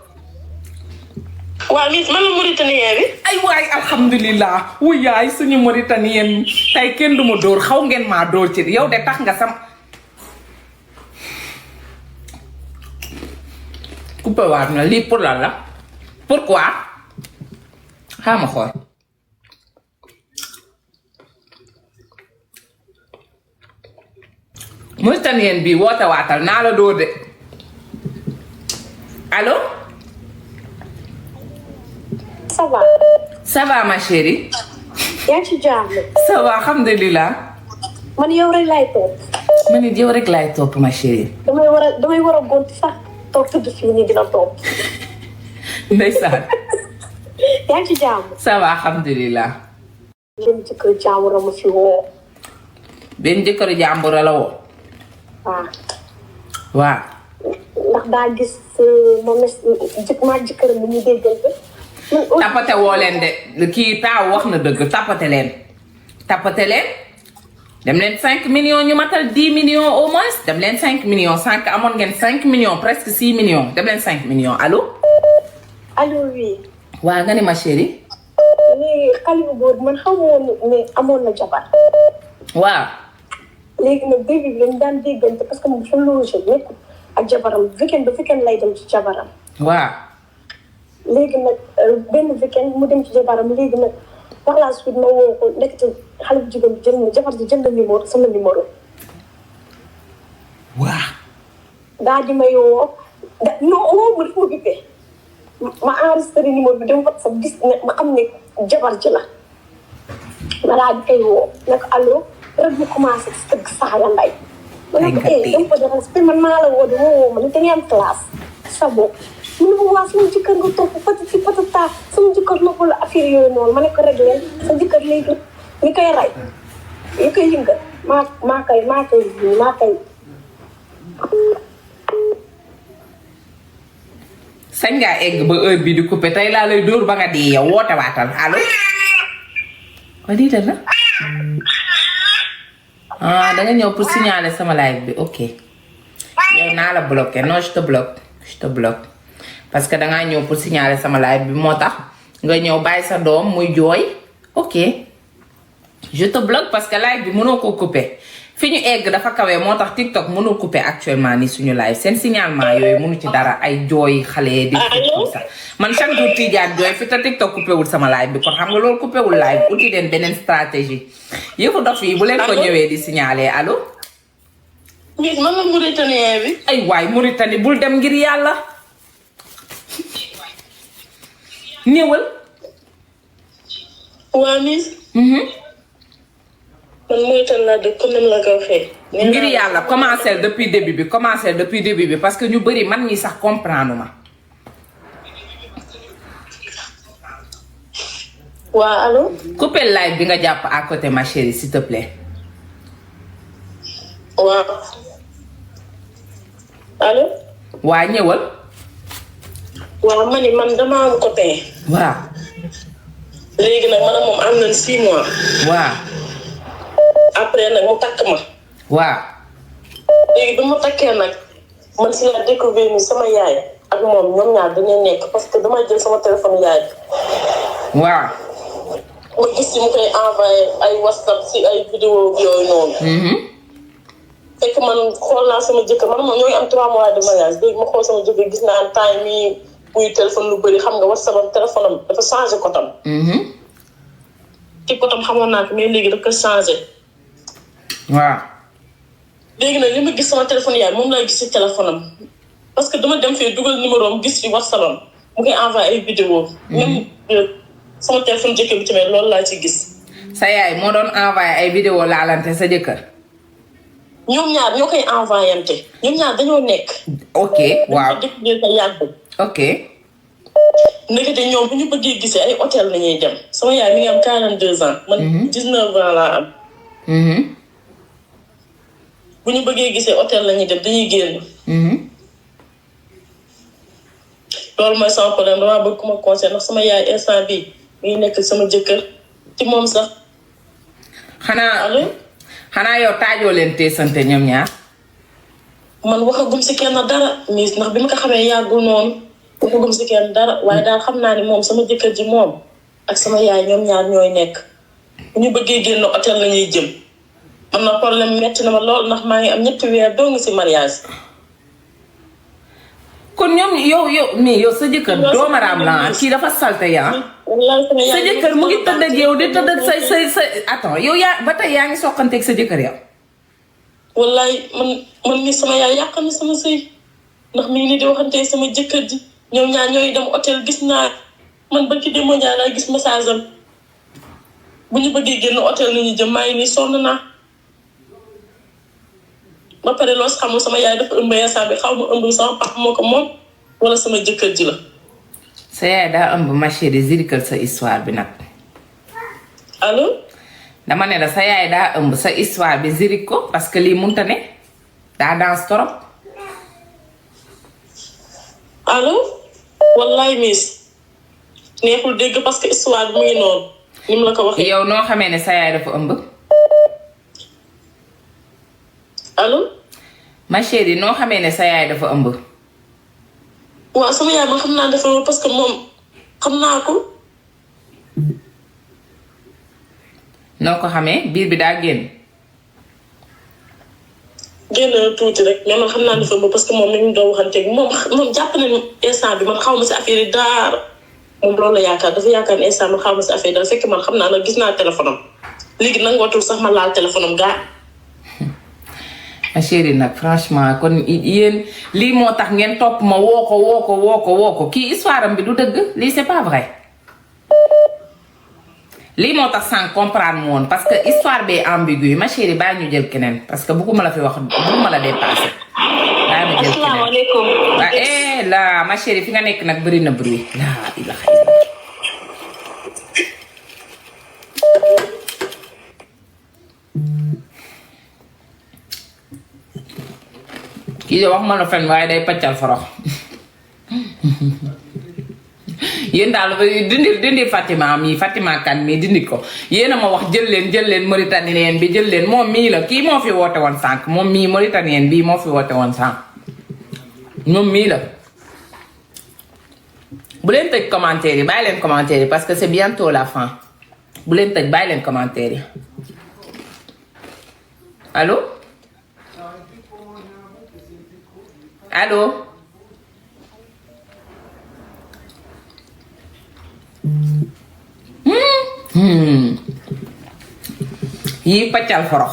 A: waaw Miss man la Mauritanien bi.
B: ay waay alhamdulilah wuy yaay suñu Mauritanien tey kenn du ma dóor xaw ngeen maa dóor ci yow de tax nga sam coupé waat na lii pour lan la pourquoi xaama xool Mauritanien bi woote waatal naa la dóor de allo
E: ça va.
B: ça va ma chérie.
E: yaa ngi ci jàmm.
B: ça va alhamdulilah.
E: man yow rek laay topp.
B: man it yow rek laay topp ma chérie.
E: damay war a gonti sax toog tëdd fii nii dina topp.
B: ndeysaan.
E: yaa ngi ci jàmm.
B: ça va alhamdulilah.
E: benn jëkkër jàmbur ma fi woo.
B: benn jëkkër jàmbur la woo.
E: waaw.
B: waaw.
E: ndax ndax daa gis ma jëkkëram bi ñu déggante.
B: tapate woo leen de kii taaw wax na dëgg tapate leen dem leen 5 millions ñu matal 10 millions au moins dem leen 5 millions sànq amoon ngeen 5 millions presque 6 millions dem leen 5 millions allo.
E: allo oui.
B: waa nga ne ma chérie.
E: léegi xale bu góor man xaw ma woon ne amoon na jabar.
B: waaw.
E: léegi nag début bi dañu daan déggante parce que moom dafa logé nekk ak jabaram weekend lay dem ci jabaram.
B: waaw.
E: léegi nag benn weekend mu dem ci jabaram léegi nag par la suite ma woo ko ndekete xale bu jigéen bi jël na jabar ji jël na numéro sama numéro.
B: waaw.
E: daa di may woo non woo ma daf ma bippé ma enregistré numéro bi dem WhatsApp gis ne ma xam ne jabar ji la ma daa di koy woo ne ko allo rek mu commencé si tëgg saaga nday. ma ne ko dama ko defal parce man maa la woo de woo ma ne da ngeen classe sa bopp. mu ne ma waa sama jëkkër nga topp patati patata sama jëkkër la wala affaire yooyu noonu ma ne ko réglé sa jëkkër léegi li koy rey li koy yëngal maa koy.
B: sañ ngaa egg ba heure bi di coupé tey laa lay dóor ba nga di yow woote waatal allo. waa diital na. da nga ñëw pour signaler sama live bi ok. yow naa la bloqué non je te bloque parce que dangaa ñëw pour signaler sama live bi moo tax nga ñëw bàyyi sa doom muy jooy ok je te bloque parce que live bi mënoo ko couper fi ñu egg dafa kawee moo tax TikTok mënul couper actuellement ni suñu live seen signalement yooyu mënu ci dara ay jooy xale di sax man chaque jour Tidiane jooy fi te TikTok coupé wul sama live bi kon xam nga loolu coupé wul live uti leen beneen stratégie yëfu dof yi bu leen ko ñëwee di signaler allo.
A: Miss man la Mauritanien bi.
B: ay waay Mauritanie bul dem ngir yàlla. ñëwal.
A: waa Miss. man Mauritanie laa dëkk comme ni la ko waxee.
B: ngir yàlla commencer depuis début bi parce que ñu bëri man ñi sax comprendre ma.
A: waa allo.
B: coupé live bi nga jàpp à côté ma chérie s'il te plaît.
A: waaw. allo.
B: waa ñëwal.
A: waaw man dama am copain.
B: waaw.
A: léegi nag man ak moom am nañ 6 mois.
B: waaw.
A: après nag mu takk ma.
B: waaw.
A: léegi bi mu takkee nag man si la découvrir ni sama yaay ak moom ñoom ñaar dañuy nekk parce que damay jël sama téléphone yaay.
B: waaw.
A: ma gis si mu koy envoyé ay WhatsApp si ay vidéo yooyu noonu. fekk man xool naa sama jëkkër man moom ñoo ngi am 3 mois de mariage léegi ma xool sama jëkkër gis naa temps mii muy téléphone lu bëri xam nga WhatsApp am téléphone am dafa changé kotam. ci kotam xamoon naa ko mais léegi dafa ko changé.
B: waaw.
A: léegi nag li ma gis sama téléphone yaay moom laa gis si téléphone am parce que dama dem fii dugal numéro am gis fi WhatsApp am mu koy envoyé ay vidéo. même sama téléphone jëkkër bi tamit loolu laa ci gis.
B: sa yaay moo doon envoyé ay vidéo laalante sa jëkkër.
A: ñoom ñaar ñoo koy envoyante ñoom ñaar dañoo nekk.
B: ok waaw
A: dañoo def sa yàgg.
B: ok.
A: nekkate ñoom bu ñu bëggee gisee ay hôtel la ñuy dem sama yaay mi ngi am 42 ans. man 19 ans laa am. bu ñu bëggee gisee hôtel la ñuy dem dañuy génn. loolu mooy sama problème damaa bëgg ku ma conseil ndax sama yaay instant bii mi ngi nekk sama jëkkër ci moom sax.
B: xanaa yow taajoo leen teesante ñoom ñaar.
A: man waxagum si kenn dara Miss ndax bi ma ko xamee yàggul noonu waxagum si kenn dara waaye daal xam naa ni moom sama jëkkër ji moom ak sama yaay ñoom ñaar ñooy nekk bu ñu bëggee génn hôtel la ñuy jëm. am na problème metti na ma lool ndax maa ngi am 3 weer doo nga si mariage.
B: kon ñoom yow sa jëkkër doomaraam la kii dafa salte yaa. sa jëkkër mu ngi tëdd ak yow di tëdd ak say attends yow yaa ba tey yaa ngi soqanteeg sa jëkkër yow.
A: wallaay man mi sama yaay yàq na sama sëy ndax mi ngi nii di waxante sama jëkkër ji ñoom ñaar ñooy dem hôtel gis naa man ba ci demoo ñaar laa gis message am bu ñu bëggee génn hôtel la ñu jëm maa ngi nii sonn naa. ba pare loolu xamul sama yaay dafa ëmb instant bi xaw ma ëmb sama papa moo ko moom wala sama jëkkër ji la.
B: sa yaay daa ëmb ma chérie zirikal sa histoire bi nag.
A: allo.
B: dama ne la sa yaay daa ëmb sa histoire bi zirik ko parce que lii mënta ne daa danse trop.
A: allo wallaay miss neexul dégg parce que histoire bi mu ngi noonu ni mu la ko waxee.
B: yow noo xamee ne sa yaay dafa ëmb.
A: allo.
B: ma chérie noo xamee ne sa yaay dafa ëmb.
A: waaw sama yaay man xam naa dafa ëmb parce que moom xam naa ko.
B: noo ko xamee biir bi daa génn.
A: génn tuuti rek mais man xam naa dafa ëmb parce que moom nañu doon waxanteeg moom jàpp nañu instant bi man xaw ma si affaire yi daara moom loolu la yaakaar dafa yaakaar ne instant man xaw ma si affaire yi daara fekk man xam naa nag gis naa téléphone am léegi nangootul sax ma laal téléphone am gaa.
B: ma chérie nag franchement kon yéen lii moo tax ngeen topp ma woo ko kii histoire am bi du dëgg lii c'est pas vrai. lii moo tax sans comprendre mu woon parce que histoire bee ambigu ma chérie bàyyi ñu jël keneen parce que bëgguma la fi wax bëgguma la dépasser. bàyyi ma jël keneen
E: asalaamaaleykum.
B: la ma chérie fi nga nekk nag bëri na bruit laa ilaha illa. kii de wax ma la fen waaye day paccal forox. yéen daal dindi Fatima mii Fatima kan mii dindi ko yéen a ma wax jël leen Mauritanien bi jël leen moom mii la kii moo fi woote woon sànq moom mii Mauritanien bii moo fi woote woon sànq moom mii la. bu leen tëj commentaire yi bàyyi leen commentaire yi parce que c'est bientôt la fin bu leen tëj bàyyi leen commentaire yi allo allo. yii paccal forox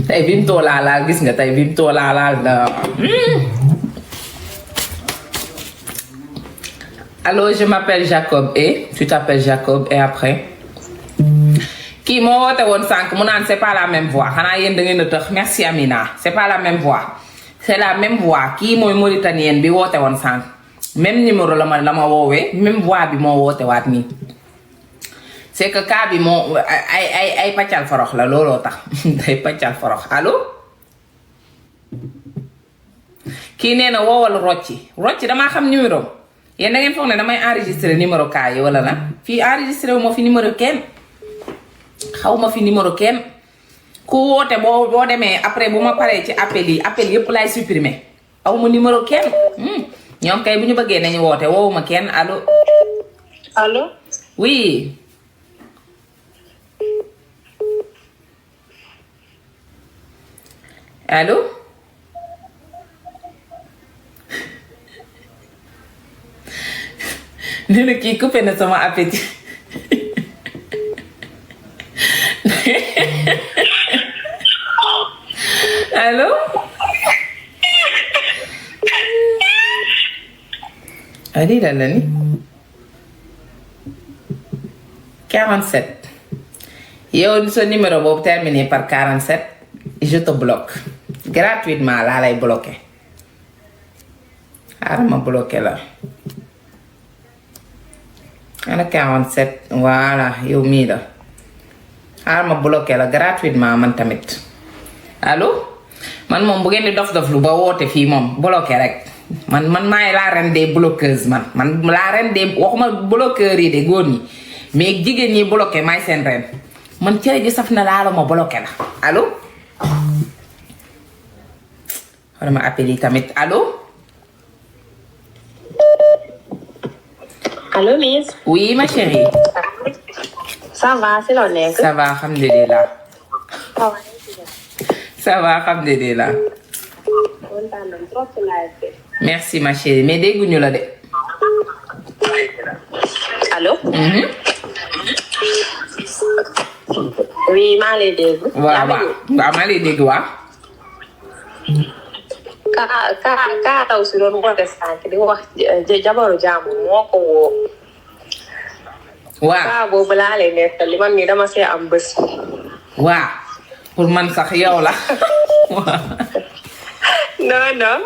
B: tey bi mu toolaalaal gis nga tey bi mu toolaalaal da allo je m'appelle Jacob et tu t'appelles Jacob et après kii moo woote woon sànq mu naan c'est pas la même voix xanaa yéen da ngeen a tëx merci Amina c'est pas la même voix c'est la même voix kii mooy Mauritanienne bi woote woon sànq même numéro la ma woowee même voix bi moo woote waat nii c'est que cas bi moo ay paccal forox la looloo tax ay paccal forox allo kii nee na woowal rocci damaa xam numéro yéen da ngeen foog ne damay enregistrer numéro cas yi wala la fii enregistré wu ma fi numéro kenn xaw ma fi numéro kenn ku woote boo demee après bu ma paree ci appel yëpp laay supprimer aw ma numéro kenn ñoom kay bu ñu bëggee nañu woote woowu ma kenn allo.
E: allo.
B: oui. allo. nee na kii coupé na sama appétit. allo. lii la ni 47 yow sa numéro boobu terminé par 47 je te bloque gratuitement laa lay bloqué xaaral ma bloqué la ana 47 voilà yow mii la xaaral ma bloqué la gratuitement man tamit allo man moom bu ngeen di dof lu ba woote fii moom bloqué rek man maay la reine des bloqueuses man la reine des waxuma bloqueurs yi de góor ñi mais jigéen ñi bloqué maay seen reine man cere ji saf na laala ma bloqué la allo xaaral ma appel yi tamit allo.
E: allo Miss.
B: oui ma chérie.
E: ça va si loo nekk.
B: ça va alhamdulilah. ça va alhamdulilah.
E: kontaan nañu trop ci live bi.
B: merci ma chérie mais dégguñu la de.
E: allo. oui maa lay dégg.
B: waaw maa lay dégg waaw.
E: kaa taw si doon woote sànq di wax jabaru jaamu moo ko woo.
B: waaw
E: kaa boobu laa lay nettali man mii dama see am bés.
B: waaw pour man sax yow la.
E: non.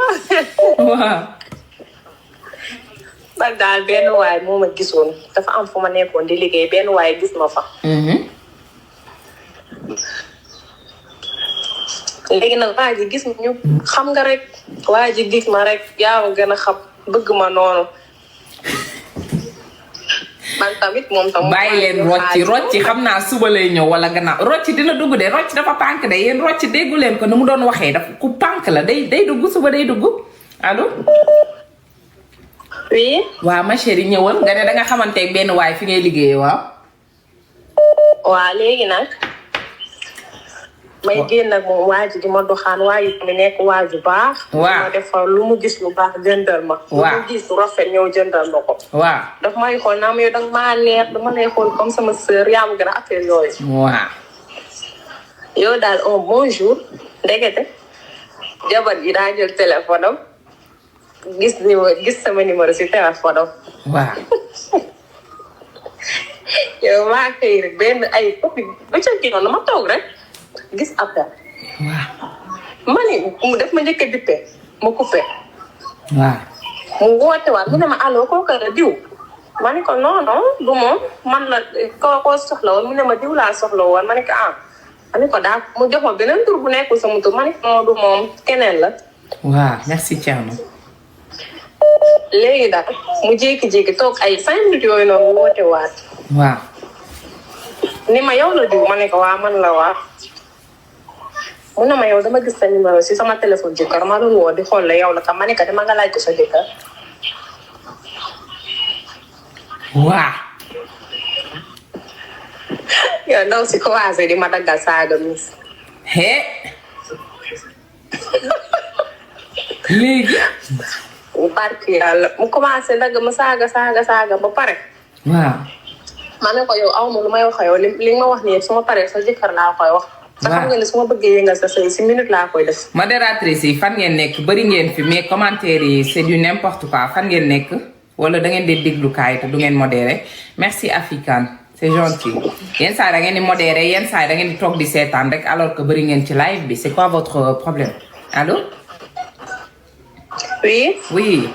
B: waaw.
E: man daal benn waay moo ma gisoon dafa am fu ma nekkoon di liggéey benn waay gis ma fa.
C: léegi nag waa ji gis ñu xam nga rek waa ji gis ma rek yaa ma gën a xam bëgg ma noonu man tamit moom tam
B: bàyyi leen rocci xam naa suba lay ñëw wala gannaaw rocci dina dugg de rocci dafa pànk de yéen rocci déggu leen ko nu mu doon waxee dafa ku pànk la day dugg suba day dugg allo.
C: oui.
B: waaw ma chérie ñëwal nga ne danga xamanteeg benn waay fi ngay liggéeyee waaw.
C: waaw léegi nag. may génn ak moom waa ji di ma doxaan waa ji mi nekk waa ju baax.
B: waaw
C: ma defar lu mu gis lu baax jëndal ma.
B: waaw
C: lu mu gis lu rafet ñëw jëndal ma ko.
B: waaw
C: daf may xool naa ma yow danga maa neex dama lay xool comme sama sœur yaa ma gën a affaire yooyu.
B: waaw.
C: yow daal un bon jour ndekete jabar ji daa jël téléphone am gis sama numéro si téléphone am.
B: waaw.
C: yow maa xëy rek benn ay copie ba ca kii noonu ma toog rek. gis appel.
B: waaw.
C: ma ni mu def ma njëkk a bippe ma coupé.
B: waaw.
C: mu woote waat mu ne ma allo kooku la diw. ma ne ko non non du moom man la koo soxla woon mu ne ma diw laa soxla woon ma ne ko ah. ma ne ko daa mu jox ma beneen tur bu nekkul sama tur ma ne ko non du moom keneen la.
B: waaw merci Thierno.
C: léegi daal mu jékki-jékki toog ay 5 minutes yooyu noonu woote waat.
B: waaw.
C: ni ma yow la diw ma ne ko waa man la waa. mu ne ma yow dama gis sa numéro si sama téléphone jëkkër ma doon woo di xool la yow la kam ma ne ko dama nga laaj ko sa jëkkër.
B: waaw.
C: yow ndaw si commencé di ma daggal saaga mis.
B: hee. léegi.
C: barki yàlla mu commencé dagg ma saaga ba pare.
B: waaw.
C: ma ne ko yow aw ma lu may wax yow li ma wax nii su ma paree sa jëkkër laa koy wax. te xam nga ne su ma bëggee yëngal sa sëy si minute laa koy def.
B: modératrice yi fan ngeen nekk bëri ngeen fi mais commentaire yi c'est du n'importe quoi fan ngeen nekk wala da ngeen di déglukaay te du ngeen modéré merci African c'est gentil yenn saa da ngeen di modéré yenn saa da ngeen di toog di seetaan rek alors que bëri ngeen ci live bi c'est quoi votre problème allô.
C: oui.
B: oui.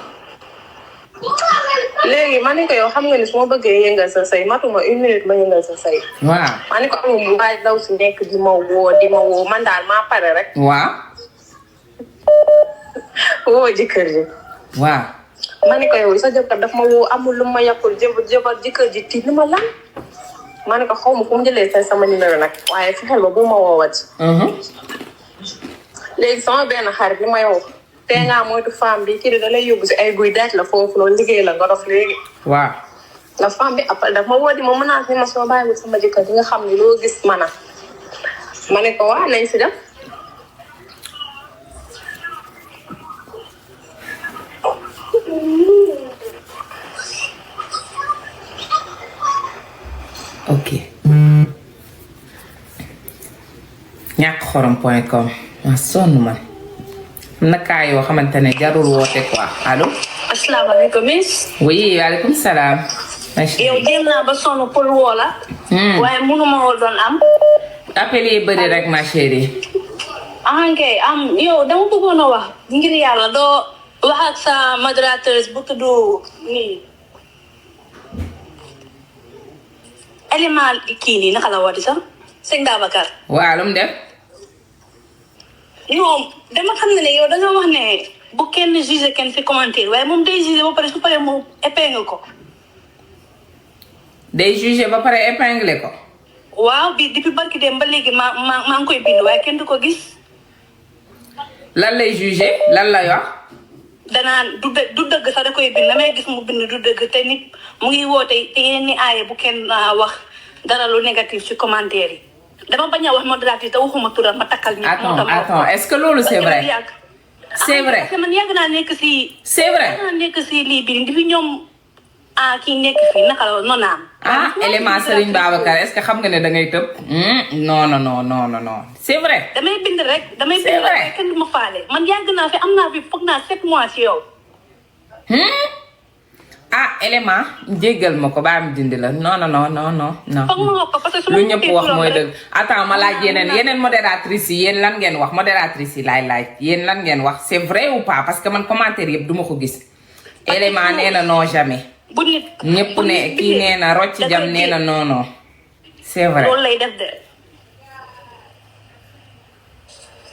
C: léegi ma ne ko yow xam nga ni su ma bëggee yëngal sa sëy matuma 1 minute ma yëngal sa sëy.
B: waaw.
C: ma ne ko amul bu baax daw si nekk di ma woo man daal maa pare rek.
B: waaw.
C: woo jëkkër ji.
B: waaw.
C: ma ne ko yow sa jëkkër daf ma woo amul lu ma yàqul jabar jëkkër ji tiit ni ma lan. ma ne ko xaw ma fu mu jëlee sama numéro nag waaye fexeel ba bu ma woowati. léegi sama benn xarit li may woo. te nga moytu femme bi kii da lay yóbbu si ay guy daaj la foofu noonu liggéey la nga dof léegi.
B: waaw.
C: la femme bi après daf ma woo di ma menace ni ma soo bàyyiwul sama jëkkër di nga xam ni loo gis mana ma ne ko waa nañ si def.
B: ok. ñàkkxorom.com ah sonn man. am na kaa yoo xamante ne jarul woote quoi allo.
E: asalaamaaleykum miss.
B: oui waaleykum salaam.
E: yow jéem naa ba sonn pour woo la. waaye mënuma woo doon am.
B: appel yi bëri rek ma chérie.
E: kay yow dama bëggoon a wax ngir yàlla doo wax ak sa modératrice bu tudd nii. élément kii nii naka la woote sax sëñ Babacar.
B: waaw lu mu def.
E: non dama xam ne yow da nga wax ne bu kenn jugé kenn fi commentaire waaye moom day jugé ba pare su paree mu épingle ko.
B: day jugé ba pare épinglé ko.
E: waaw bi depuis barki dem ba léegi maa ngi koy bind waaye kenn du ko gis.
B: lan lay jugé lan lay wax.
E: danaa du dëgg sax da koy bind damay gis mu bind du dëgg te nit mu ngi woote te yeneen ni aaye bu kenn wax dara lu négatif ci commentaire yi. dama bañ a wax modératrice te waxuma turam ma takkal ñu.
B: attends est-ce que loolu c'est vrai. c'est vrai
E: parce que man yàgg naa nekk si.
B: c'est vrai
E: yàgg naa nekk si lii bi di fi ñoom kii nekk fii naka la noonu am.
B: élément Serigne Babacar est-ce que xam nga ne da ngay tëb. non c'est vrai.
E: damay bind rek. damay bind rek kenn du ma faale man yàgg naa fi am naa fi foog naa 7 mois ci yow.
B: élément jéggal ma ko ba am dindi la non.
E: foog ma wax ko parce que su ma
B: lu ñëpp wax mooy dëgg. attends ma laaj yeneen modératrice yi yéen lan ngeen wax modératrice yi laaj yéen lan ngeen wax c'est vrai ou pas parce que man commentaire yëpp duma ko gis. élément nee na non jamais.
E: bu nit
B: ñëpp ne kii nee na rocc jam nee na non. c'est vrai
E: loolu lay def de.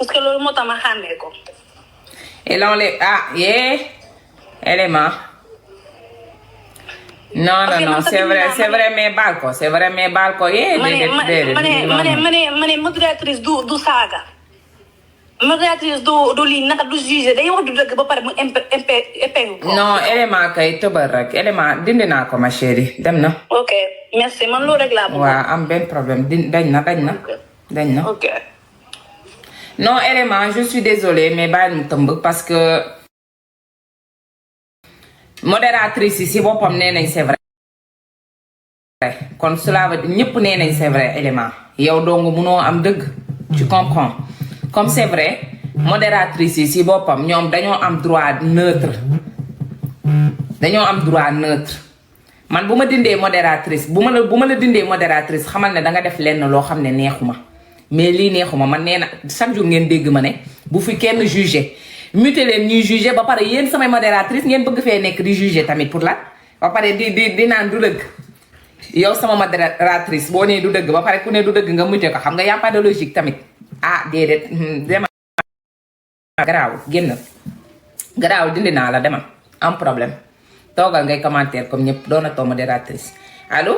D: parce que loolu moo tax ma xàmmee ko.
B: et là on les élément. non non non c'est vrai mais baal ko c'est vrai mais baal ko
D: ma ne modératrice du saaga. modératrice du lii naka du jugé day wax du dëgg ba pare mu épingle ko.
B: non élément kay tëbal rek élément dindi naa ko ma chérie dem na.
D: ok merci man loolu rek laa bëgg.
B: waaw am benn problème dañ na.
D: ok.
B: non élément je suis désolée mais bàyyi mu tëmb parce que modératrice yi si boppam nee nañ c'est vrai kon cela veut dire ñëpp nee nañ c'est vrai élément yow dong munoo am dëgg tu comprends comme c'est vrai modératrice yi si boppam ñoom dañoo am droit neutre man bu ma dindee modératrice bu ma la dindee modératrice xamal ne danga def lenn loo xam ne neexuma mais lii neexuma man nee na chaque jour ngeen dégg ma ne bu fi kenn jugé muté leen ñuy jugé ba pare yéen samay modératrice ngeen bëgg fee nekk di jugé tamit pour la ba pare di naan du dëgg yow sama modératrice boo nee du dëgg ba pare ku ne du dëgg nga muté ko xam nga y a pas de logique tamit ah déedéet demal garaaw génn garaaw dindi naa la demal am problème toogal ngay commentaire comme ñëpp doona too modératrice allô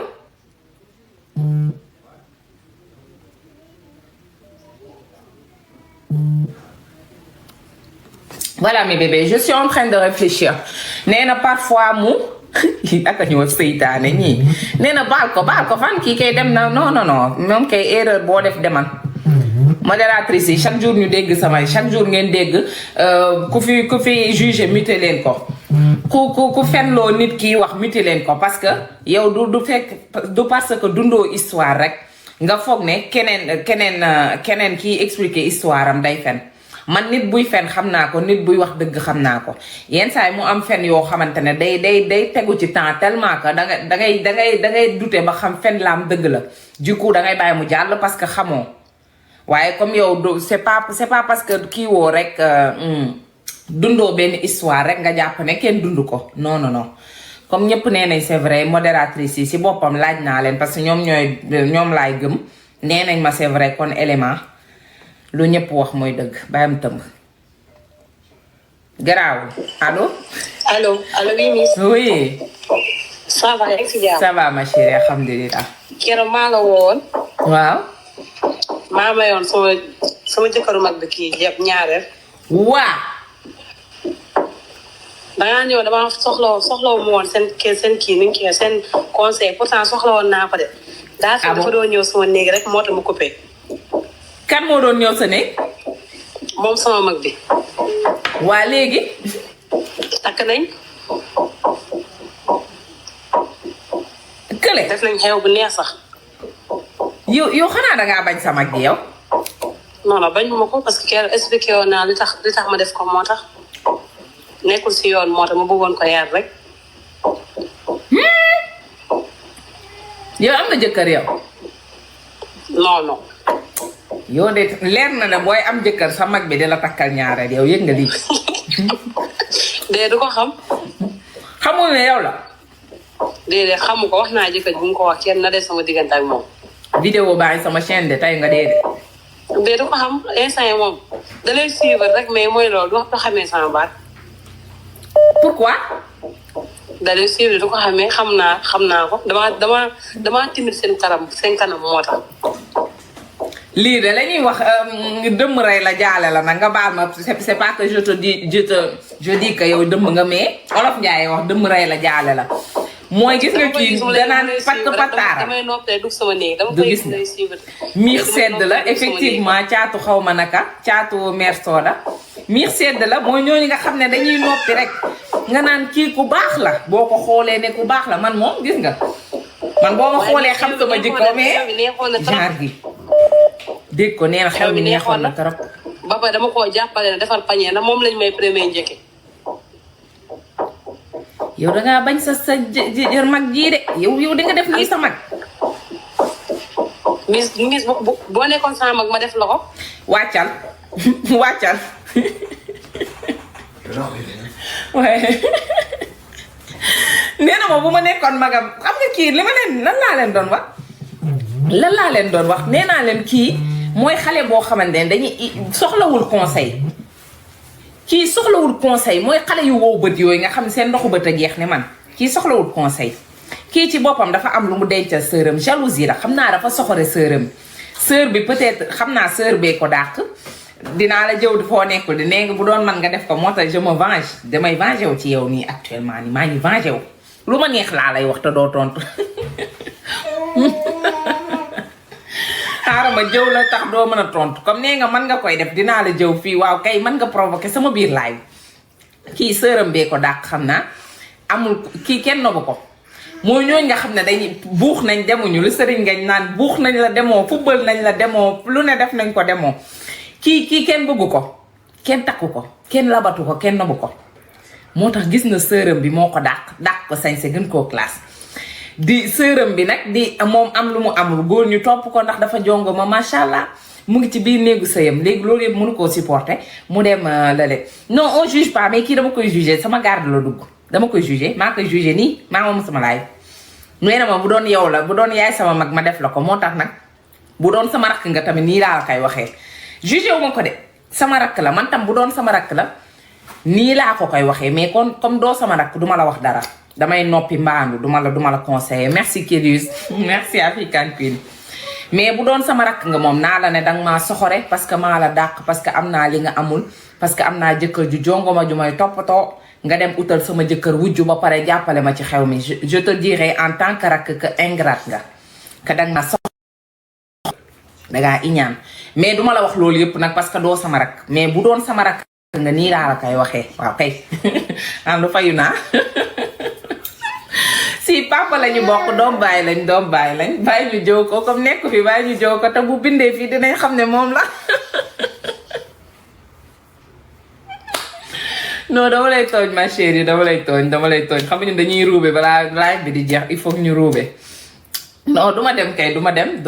B: voilà mes bébés je suis en train de réfléchir nee na parfois mu aka ñëw seytaane ñii nee na baal ko fan kii kay dem na non moom kay erreur boo def demal modératrice yi chaque jour ñu dégg samay chaque jour ngeen dégg ku fi jugé muté leen ko ku fenloo nit ki wax muté leen ko parce que yow du parce que dundoo histoire rek nga foog ne keneen kiy expliquer histoire am day fen man nit buy fen xam naa ko nit buy wax dëgg xam naa ko yenn saa yi mu am fen yoo xamante ne day tegu ci temps tellement que dangay douter ba xam fen la am dëgg la du coup dangay bàyyi mu jàll parce que xamoo waaye comme yow c'est pas parce que kii woo rek dundoo benn histoire rek nga jàpp ne kenn dund ko non comme ñëpp nee nañ c'est vrai modératrice yi si boppam laaj naa leen parce que ñoom laay gëm nee nañ ma c'est vrai kon élément lu ñëpp wax mooy dëgg bàyyam tëmb garaawul allo
C: oui miss.
B: oui
C: ça va rek si jàmm.
B: ça va ma chérie alhamdulilah.
C: keroog maa la woon.
B: waaw.
C: maa mayoon sama jëkkëru mag bi kii yëpp ñaareel.
B: waa.
C: dangaa ñëw dama soxlawu mu woon seen kii ni ñu seen conseil pourtant soxla woon naa ko de. daa fi dafa doon ñëw sama néeg rek moo tax ma coupé.
B: kan moo doon ñëw sa néeg.
C: moom sama mag bi.
B: waa léegi.
C: takk nañ.
B: kële.
C: def nañ xew bu neex sax.
B: yow xanaa dangaa bañ sa mag gi yow.
C: non bañ ma ko parce que keroog expliqué woon naa li tax ma def ko moo tax. nekkul si yoon moo tax ma bëggoon ko yar rek.
B: yow am nga jëkkër yow.
C: non.
B: yow de leer na ne booy am jëkkër sa mag bi di la takkal ñaareel yow yëg nga lii.
C: de du ko xam.
B: xamul ne yow la.
C: déedéet xamu ko wax naa jëkkër bu mu ko wax kenn na des sama diggante ak moom.
B: vidéo baa ngi sama chaîne de tey nga dee de.
C: de du ko xam instant yi moom da lay suivre rek mais mooy loolu du wax ko xamee sama baat.
B: pourquoi.
C: da lay suivre du ko xamee xam naa ko dama timit seen kanam moo tax.
B: lii de la ñuy wax dëmm rey la jaale la nag nga baal ma c'est pas que je dis que yow dëmm nga mais olof Njaay wax dëmm rey la jaale la mooy gis nga kii danaan patt pattaara
C: damay noppee du sama néeg dama
B: du
C: koy
B: gis
C: lay suivre.
B: miir sedd la effectivement caatu xaw ma naka caatu mer sooda miir sedd la mooy ñooñu nga xam ne dañuy noppi rek nga naan kii ku baax la boo ko xoolee ne ku baax la man moom gis nga man boo ma xoolee xam sama jikko mais genre gi dégg ko nee na xew mi neexoon na trop.
C: ba pare dama koo jàppale ne defar pañe na moom lañ may premier njëkke.
B: yow dangaa bañ sa jër mag jii de yow di nga def nii sa mag.
C: mis boo nekkoon sama mag ma def la ko.
B: wàccal waaye nee na ma bu ma nekkoon magam xam nga kii li ma leen lan laa leen doon wax nee naa leen kii mooy xale boo xamante ne dañuy soxlawul conseil kii soxlawul conseil mooy xale yu wow bët yooyu nga xam ne seen ndoxu bët a jeex ne man kii soxlawul conseil kii ci boppam dafa am lu mu dencal sëram jalousie la xam naa dafa soxore sëram sœur bi peut-être xam naa sœur bee ko dàq dinaa la jëw foo nekkul di nee nga bu doon man nga def ko moo tax je me venge damay venger wu ci yow nii actuellement nii maa ngi venger wu lu ma neex laa lay wax te doo tontu xaaral ma jëw la tax doo mën a tontu comme nee nga mën nga koy def dinaa la jëw fii waaw kay mën nga provoquer sama biir live kii sëram bee ko dàq xam naa amul kii kenn nobu ko mooy ñooñ nga xam ne dañuy buux nañ demuñu lu sëriñ ngañ naan buux nañ la demoo football nañ la demoo lu ne def nañ ko demoo kii kenn bëggu ko kenn takku ko kenn labatu ko kenn nobu ko moo tax gis na sëram bi moo ko dàq ko sañse gën koo classe di sëram bi nag di moom am lu mu amul góor ñu topp ko ndax dafa jongo ma macha allah mu ngi ci biir néegu sëyam léegi loolu yëpp mënu koo supporter mu dem lale non on juge pas mais kii dama koy juger sama garde la dugg dama koy juger maa koy juger nii maa moom sama laay nee na ma bu doon yow la bu doon yaay sama mag ma def la ko moo tax nag bu doon sama rakk nga tamit nii laa la koy waxee juger wu ma ko de sama rakk la man tam bu doon sama rakk la nii laa ko koy waxee mais kon comme doo sama rakk duma la wax dara damay noppi mbaandu duma la conseiller merci Kélius merci African Queen mais bu doon sama rakk nga moom naa la ne danga maa soxore parce que maa la dàq parce que am naa li nga amul parce que am naa jëkkër ju jongoma ju may toppatoo nga dem utal sama jëkkër wujju ba pare jàppale ma ci xew mi je te dirai en tant que rakk que ingrate nga que danga maa soxore dangaa iñaan mais duma la wax loolu yëpp nag parce que doo sama rakk mais bu doon sama rakk nga nii laa la koy waxee waaw kay am lu fayu naa si papa lañu bokk doom bàyyi lañ bàyyi ñu jow ko comme nekk fi bàyyi ñu jow ko te bu bindee fii dinañ xam ne moom la non dama lay tooñ ma chérie dama lay tooñ xam nga ñun dañuy ruube balaa live bi di jeex il faut ñu ruube non duma dem kay duma dem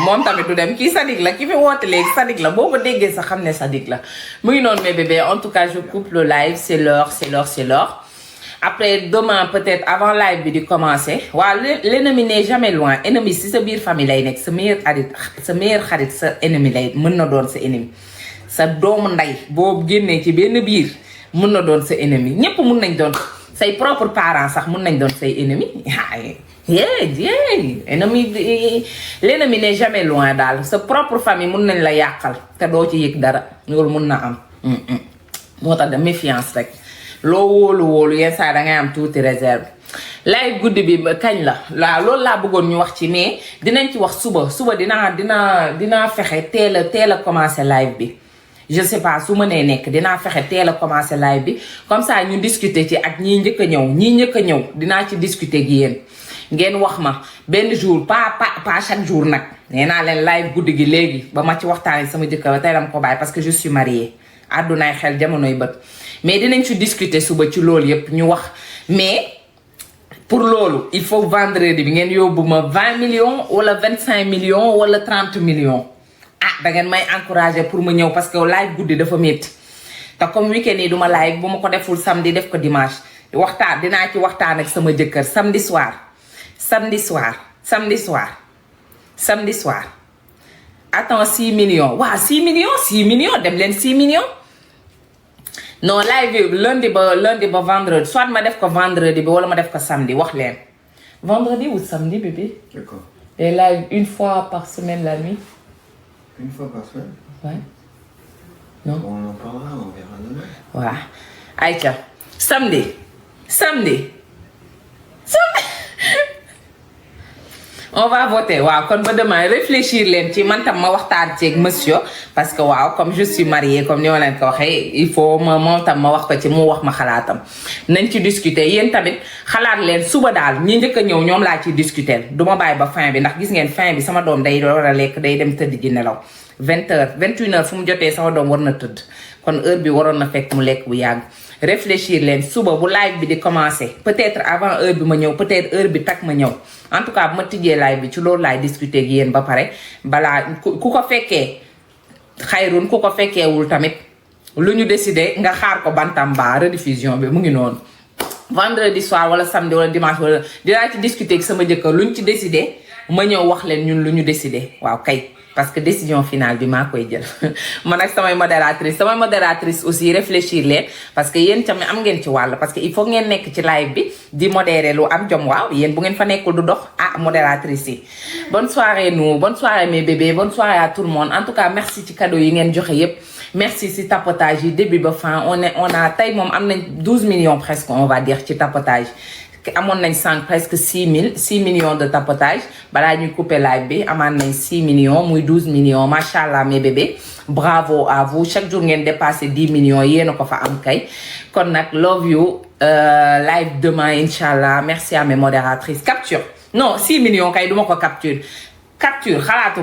B: moom tamit du dem kii Sadik la ki fi woote léegi Sadik la boo ko déggee sax xam ne Sadik la mu ngi noonu mes bébés en tout cas je coupe le live c'est l'heure après demain peut-être avant live bi di commencer waaw l'ennemi n'est jamais loin ennemi si sa biir famille lay nekk sa meilleur xarit sa ennemi lay mën na doon sa ennemi sa doomu ndey boo génnee ci benn biir mën na doon sa ennemi ñépp mën nañ doon say propres parents sax mën nañ doon say ennemi ennemi l'ennemi n'est jamais loin daal sa propre famille mën nañ la yàqal te doo ci yëg dara loolu mën na am moo tax de méfiance rek loo wóolu yenn saa dangay am tuuti réserve live guddi bi kañ la waaw loolu laa bëggoon ñu wax ci mais dinañ ci wax suba dinaa fexe teel a commencer live bi je sais pas su ma nee nekk dinaa fexe teel a commencer live bi comme ça ñu discuter ci ak ñii njëkk a ñëw dinaa ci discuter ak yéen ngeen wax ma benn jour pas chaque jour nag nee naa leen live guddi gi léegi ba ma ci waxtaanee sama jëkkër ba tey dama ko bàyyi parce que je suis mariée àddunaay xel jamonoy bët mais dinañ ci discuter suba ci loolu yépp ñu wax mais pour loolu il faut vendredi bi ngeen yóbbu ma 20 millions wala 25 millions wala 30 millions da ngeen may encourager pour ma ñëw parce que live guddi dafa métti te comme week-end yi duma live bu ma ko deful samedi def ko dimanche dinaa ci waxtaan ak sama jëkkër samedi soir attends 6 millions waaw 6 millions dem leen 6 millions non live bi lundi ba vendredi soit ma def ko vendredi bi wala ma def ko samedi wax leen vendredi ou samedi bébé.
F: D'accord.
B: Et live une fois par semaine la nuit.
F: Une fois par semaine?
B: Ouais. Non?
F: On en parlera, on verra demain.
B: waaw ayca samedi on va voter waaw kon ba demain réfléchir leen ci man tam ma waxtaan ci ak monsieur parce que waaw comme je suis mariée comme ni ma leen ko waxee il faut moom tam ma wax ko ci mu wax ma xalaatam nañ ci discuter yéen tamit xalaat leen suba daal ñi njëkk a ñëw ñoom laa ciy discuter du ma bàyyi ba fin bi ndax gis ngeen fin bi sama doom day war a lekk day dem tëdd ji nelaw 20h 21h fu mu jotee sama doom war na tëdd kon heure bi waroon na fekk mu lekk bu yàgg réfléchir leen suba bu live bi di commencer peut-être avant heure bi ma ñëw peut-être heure bi tak ma ñëw en tout cas bu ma tijjee live bi ci loolu laay discuter ak yéen ba pare balaa ku ko fekkee xayrun ku ko fekkeewul tamit lu ñu décider nga xaar ko bantamba rediffusion bi mu ngi noonu vendredi soir wala samedi wala dimanche wala dinaa ci discuter ak sama jëkkër lu ñu ci décider ma ñëw wax leen ñun lu ñu décider waaw kay parce que décision finale bi maa koy jël man ak samay modératrice aussi réfléchir leen parce que yéen tamit am ngeen ci wàll parce que il faut ngeen nekk ci live bi di modérer lu am jom waaw yéen bu ngeen fa nekkul du dox modératrice yi. bonne soirée mes bébés, bonne soirée à tout le monde. En tout cas merci ci cadeau yi ngeen joxe yépp. Merci ci tapotage yi début ba fin on a tey moom am nañ 12 millions presque on va dire ci tapotage. amoon nañ 5 presque 6 millions de tapotage balaa ñuy couper live bi amaan nañ 6 millions muy 12 millions machallah mes bébés bravo à vous chaque jour ngeen dépassé 10 millions yéen a ko fa am kay kon nag love you live demain inchallah merci à mes modératrices capture non 6 millions kay duma ko capture xalaatu